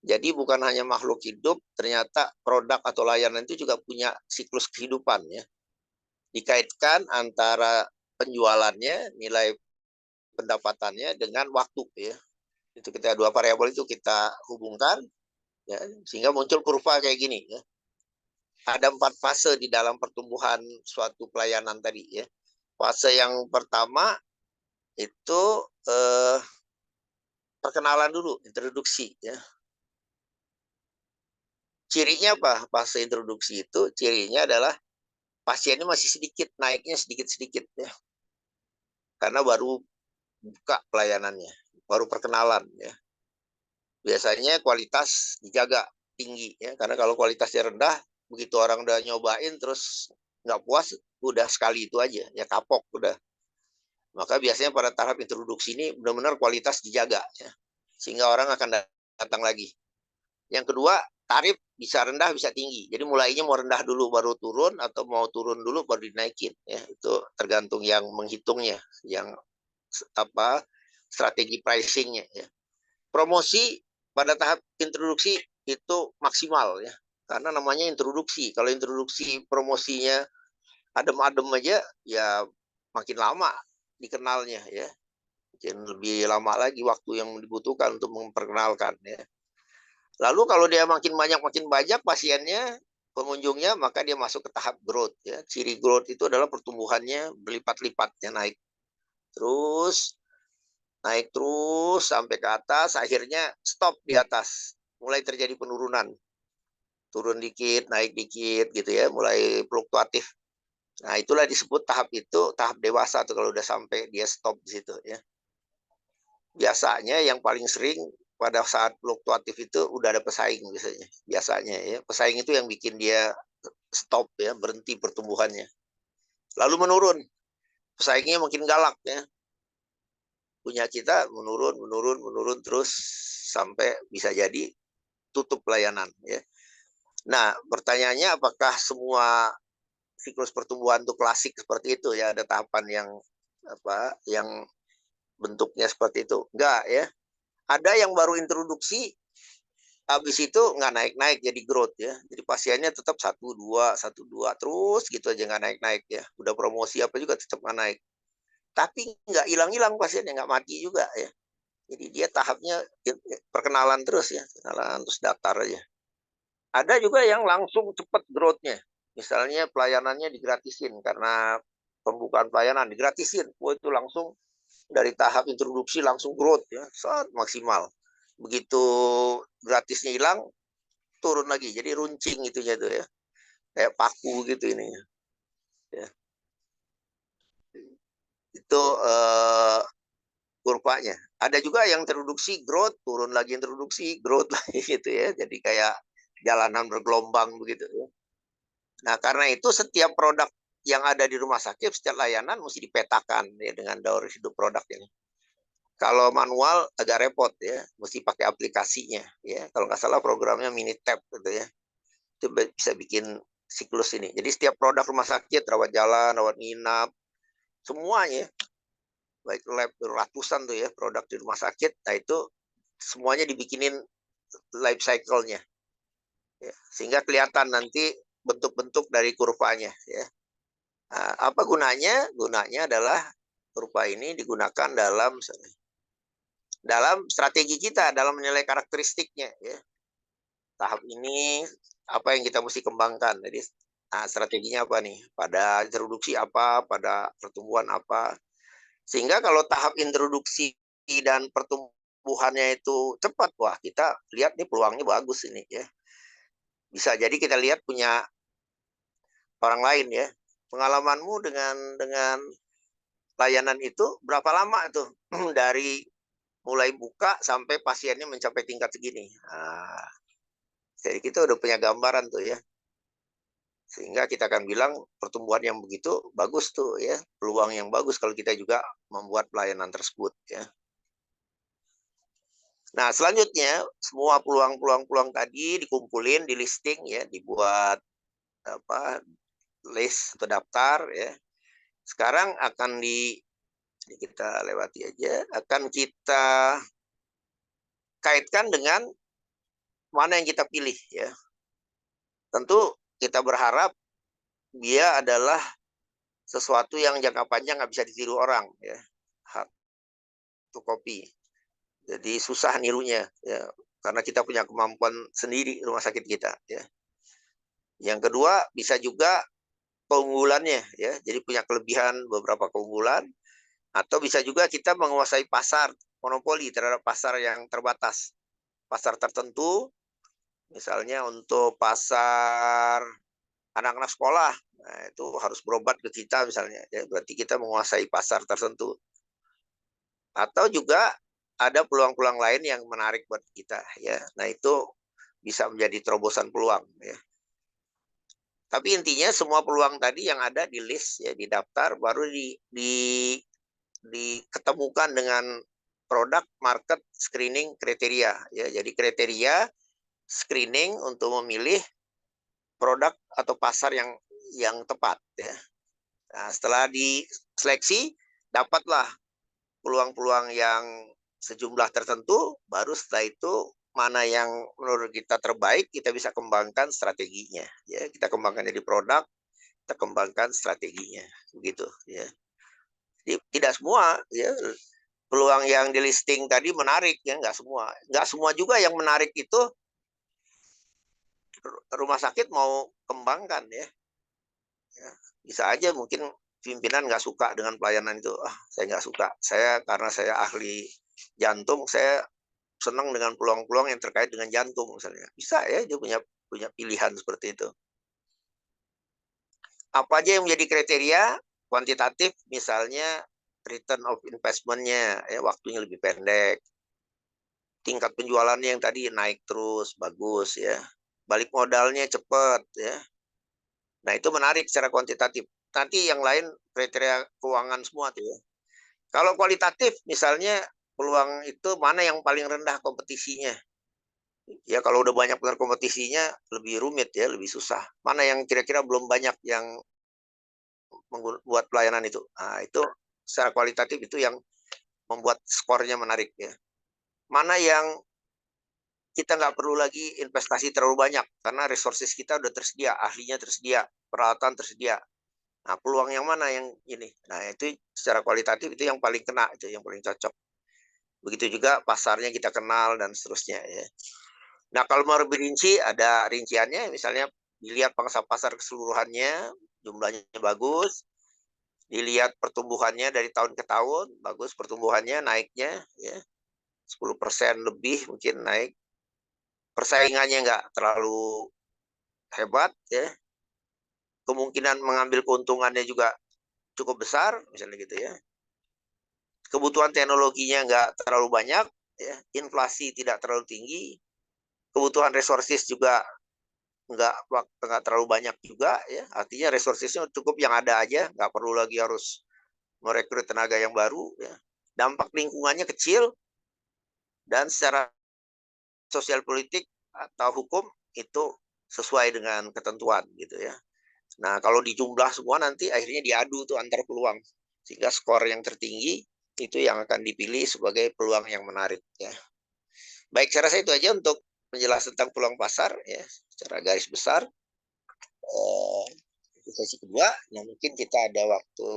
Jadi bukan hanya makhluk hidup, ternyata produk atau layanan itu juga punya siklus kehidupan ya. Dikaitkan antara penjualannya, nilai pendapatannya dengan waktu ya. Itu kita dua variabel itu kita hubungkan ya, sehingga muncul kurva kayak gini ya. Ada 4 fase di dalam pertumbuhan suatu pelayanan tadi ya. Fase yang pertama itu perkenalan dulu, introduksi ya. Cirinya apa? Fase introduksi itu cirinya adalah pasiennya masih sedikit, naiknya sedikit-sedikit ya. Karena baru buka pelayanannya, baru perkenalan ya. Biasanya kualitas dijaga tinggi ya, karena kalau kualitasnya rendah, begitu orang udah nyobain terus nggak puas, udah sekali itu aja, ya kapok udah. Maka biasanya pada tahap introduksi ini benar-benar kualitas dijaga ya, sehingga orang akan datang lagi. Yang kedua, tarif bisa rendah bisa tinggi. Jadi mulainya mau rendah dulu baru turun atau mau turun dulu baru dinaikin ya. Itu tergantung yang menghitungnya, yang apa strategi pricingnya ya. Promosi pada tahap introduksi itu maksimal ya. Karena namanya introduksi. Kalau introduksi promosinya adem-adem aja ya makin lama dikenalnya ya. Mungkin lebih lama lagi waktu yang dibutuhkan untuk memperkenalkan ya. Lalu kalau dia makin banyak pasiennya, pengunjungnya, maka dia masuk ke tahap growth ya. Ciri growth itu adalah pertumbuhannya berlipat-lipatnya naik. Terus naik terus sampai ke atas, akhirnya stop di atas. Mulai terjadi penurunan. Turun dikit, naik dikit gitu ya, mulai fluktuatif. Nah, itulah disebut tahap itu tahap dewasa tuh kalau udah sampai dia stop di situ ya. Biasanya yang paling sering pada saat fluktuatif itu udah ada pesaing biasanya ya. Pesaing itu yang bikin dia stop ya, berhenti pertumbuhannya. Lalu menurun. Pesaingnya makin galak ya. Punya kita menurun terus sampai bisa jadi tutup pelayanan ya. Nah, pertanyaannya apakah semua siklus pertumbuhan itu klasik seperti itu ya, ada tahapan yang bentuknya seperti itu? Enggak ya. Ada yang baru introduksi, habis itu nggak naik-naik jadi growth ya. Jadi pasiennya tetap 1, 2, 1, 2 terus gitu aja nggak naik-naik ya. Udah promosi apa juga tetap nggak naik. Tapi nggak hilang-hilang pasiennya, nggak mati juga ya. Jadi dia tahapnya perkenalan terus ya, perkenalan terus datar aja. Ada juga yang langsung cepat growth-nya. Misalnya pelayanannya digratisin karena pembukaan pelayanan digratisin. Wah itu langsung dari tahap introduksi langsung growth ya, sangat maksimal. Begitu gratisnya hilang, turun lagi. Jadi runcing itunya tuh ya. Kayak paku gitu ini ya. Itu kurvanya. Ada juga yang introduksi growth, turun lagi introduksi, growth lagi gitu ya. Jadi kayak jalanan bergelombang begitu ya. Nah, karena itu setiap produk yang ada di rumah sakit, setiap layanan mesti dipetakan ya dengan daur hidup produk ini. Kalau manual agak repot ya, mesti pakai aplikasinya ya. Kalau nggak salah programnya Minitab gitu ya. Itu bisa bikin siklus ini. Jadi setiap produk rumah sakit, rawat jalan, rawat inap, semuanya baik lab ratusan tuh ya produk di rumah sakit. Nah itu semuanya dibikinin life cycle-nya. Ya. Sehingga kelihatan nanti bentuk-bentuk dari kurvanya ya. Nah, apa gunanya? Gunanya adalah kurva ini digunakan dalam strategi kita, dalam menilai karakteristiknya ya. Tahap ini apa yang kita mesti kembangkan. Jadi strateginya apa nih? Pada introduksi apa, pada pertumbuhan apa. Sehingga kalau tahap introduksi dan pertumbuhannya itu cepat, wah kita lihat nih peluangnya bagus ini ya. Bisa jadi kita lihat punya orang lain ya. Pengalamanmu dengan layanan itu berapa lama tuh dari mulai buka sampai pasiennya mencapai tingkat segini. Nah, jadi kita udah punya gambaran tuh ya. Sehingga kita akan bilang pertumbuhan yang begitu bagus tuh ya, peluang yang bagus kalau kita juga membuat pelayanan tersebut ya. Nah, selanjutnya semua peluang-peluang tadi dikumpulin, di listing ya, dibuat list atau daftar ya. Sekarang akan kita lewati aja, akan kita kaitkan dengan mana yang kita pilih ya. Tentu kita berharap dia adalah sesuatu yang jangka panjang nggak bisa ditiru orang ya. Hard to copy. Jadi susah nirunya ya, karena kita punya kemampuan sendiri rumah sakit kita ya. Yang kedua bisa juga keunggulannya ya. Jadi punya kelebihan beberapa keunggulan, atau bisa juga kita menguasai pasar, monopoli terhadap pasar yang terbatas. Pasar tertentu misalnya untuk pasar anak-anak sekolah, nah itu harus berobat ke kita misalnya ya, berarti kita menguasai pasar tertentu. Atau juga ada peluang-peluang lain yang menarik buat kita ya. Nah, itu bisa menjadi terobosan peluang ya. Tapi intinya semua peluang tadi yang ada di list ya, di daftar baru diketemukan dengan produk, market, screening, kriteria ya. Jadi kriteria screening untuk memilih produk atau pasar yang tepat ya. Nah, setelah diseleksi dapatlah peluang-peluang yang sejumlah tertentu, baru setelah itu mana yang menurut kita terbaik, kita bisa kembangkan strateginya ya. Kita kembangkan jadi produk, kita kembangkan strateginya begitu ya. Jadi, tidak semua ya peluang yang di listing tadi menarik ya, nggak semua juga yang menarik itu rumah sakit mau kembangkan ya. Bisa aja mungkin pimpinan nggak suka dengan pelayanan itu. Saya nggak suka. Karena saya ahli jantung, saya senang dengan peluang-peluang yang terkait dengan jantung misalnya. Bisa ya, dia punya pilihan seperti itu. Apa aja yang menjadi kriteria kuantitatif, misalnya return of investment-nya, ya, waktunya lebih pendek. Tingkat penjualannya yang tadi naik terus, bagus ya. Balik modalnya cepat ya. Nah, itu menarik secara kuantitatif. Nanti yang lain kriteria keuangan semua tuh ya. Kalau kualitatif misalnya peluang itu mana yang paling rendah kompetisinya. Ya kalau udah banyak benar kompetisinya lebih rumit ya, lebih susah. Mana yang kira-kira belum banyak yang membuat pelayanan itu. Nah, itu secara kualitatif itu yang membuat skornya menarik ya. Mana yang kita nggak perlu lagi investasi terlalu banyak karena resources kita udah tersedia, ahlinya tersedia, peralatan tersedia. Nah, peluang yang mana yang ini? Nah, itu secara kualitatif itu yang paling kena, itu yang paling cocok. Begitu juga pasarnya kita kenal dan seterusnya ya. Nah, kalau mau lebih rinci ada rinciannya, misalnya dilihat pangsa pasar keseluruhannya, jumlahnya bagus, dilihat pertumbuhannya dari tahun ke tahun, bagus pertumbuhannya naiknya ya. 10% lebih mungkin naik. Persaingannya nggak terlalu hebat ya. Kemungkinan mengambil keuntungannya juga cukup besar, misalnya gitu ya. Kebutuhan teknologinya nggak terlalu banyak, ya. Inflasi tidak terlalu tinggi, kebutuhan resources juga nggak terlalu banyak juga, ya. Artinya resourcesnya cukup yang ada aja, nggak perlu lagi harus merekrut tenaga yang baru, ya. Dampak lingkungannya kecil, dan secara sosial politik atau hukum itu sesuai dengan ketentuan gitu ya. Nah, kalau dijumlah semua nanti akhirnya diadu tuh antar peluang. Sehingga skor yang tertinggi itu yang akan dipilih sebagai peluang yang menarik ya. Baik, saya rasa itu aja untuk penjelasan tentang peluang pasar ya, secara garis besar. Sesi kedua, nah mungkin kita ada waktu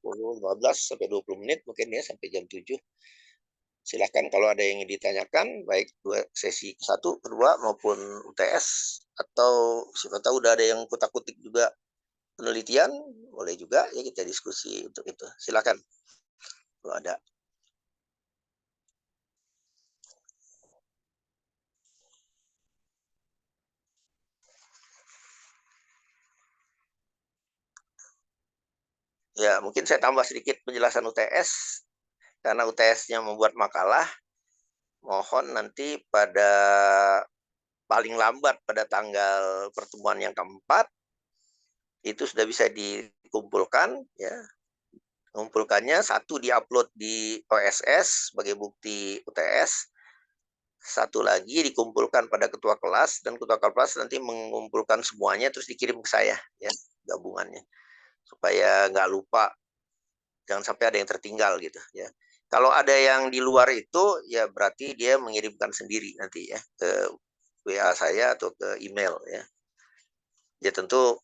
10, 15 sampai 20 menit mungkin ya sampai jam 7. Silakan kalau ada yang ingin ditanyakan, baik sesi satu, kedua maupun UTS, atau siapa tahu udah ada yang kutak-kutik juga penelitian, boleh juga ya kita diskusi untuk itu. Silakan kalau ada. Ya, mungkin saya tambah sedikit penjelasan UTS, karena UTS-nya membuat makalah. Mohon nanti pada paling lambat pada tanggal pertemuan yang keempat, itu sudah bisa dikumpulkan. Ya. Mengumpulkannya, satu diupload di OSS sebagai bukti UTS, satu lagi dikumpulkan pada ketua kelas, dan ketua kelas nanti mengumpulkan semuanya terus dikirim ke saya, ya gabungannya, supaya nggak lupa, jangan sampai ada yang tertinggal gitu ya. Kalau ada yang di luar itu ya berarti dia mengirimkan sendiri nanti ya ke WA saya atau ke email ya. Ya tentu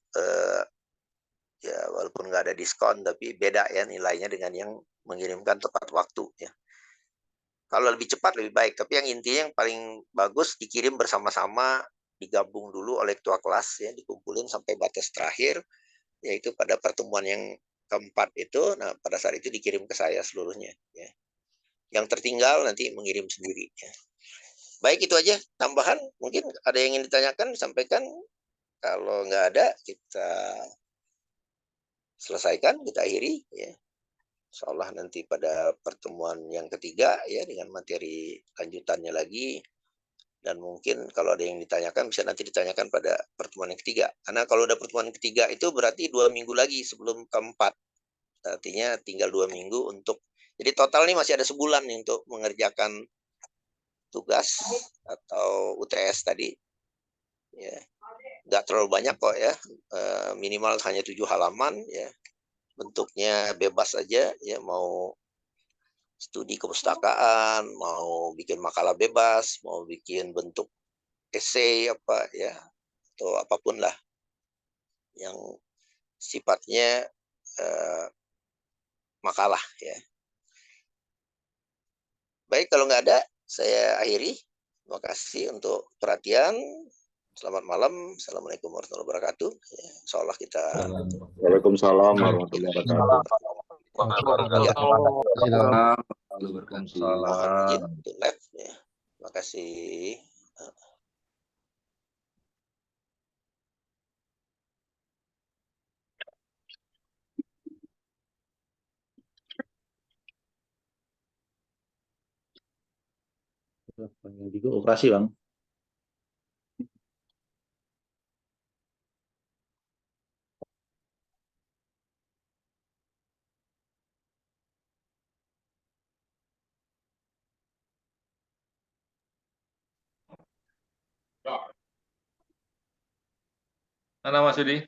ya walaupun nggak ada diskon tapi beda ya nilainya dengan yang mengirimkan tepat waktu ya. Kalau lebih cepat lebih baik, tapi yang intinya yang paling bagus dikirim bersama-sama, digabung dulu oleh ketua kelas ya, dikumpulin sampai batas terakhir, yaitu pada pertemuan yang keempat itu. Nah, pada saat itu dikirim ke saya seluruhnya ya. Yang tertinggal nanti mengirim sendiri ya. Baik, itu aja tambahan. Mungkin ada yang ingin ditanyakan, disampaikan. Kalau nggak ada, kita selesaikan, kita akhiri ya. Insyaallah nanti pada pertemuan yang ketiga ya dengan materi lanjutannya lagi. Dan mungkin kalau ada yang ditanyakan bisa nanti ditanyakan pada pertemuan yang ketiga. Karena kalau ada pertemuan ketiga itu berarti 2 minggu lagi sebelum keempat. Artinya tinggal 2 minggu untuk, jadi total nih masih ada sebulan nih untuk mengerjakan tugas atau UTS tadi, ya nggak terlalu banyak kok ya, minimal hanya 7 halaman ya, bentuknya bebas aja ya, mau studi kepustakaan, mau bikin makalah bebas, mau bikin bentuk essay apa ya, atau apapun lah yang sifatnya makalah ya. Baik, kalau nggak ada, saya akhiri. Terima kasih untuk perhatian. Selamat malam. Assalamualaikum warahmatullahi wabarakatuh. Ya, insya Allah kita tutup.
Waalaikumsalam warahmatullahi wabarakatuh.
Ya,
Waalaikumsalam.
mohon izin untuk live. Ya. Terima kasih.
Juga operasi, Bang.
Mana Mas Yudi?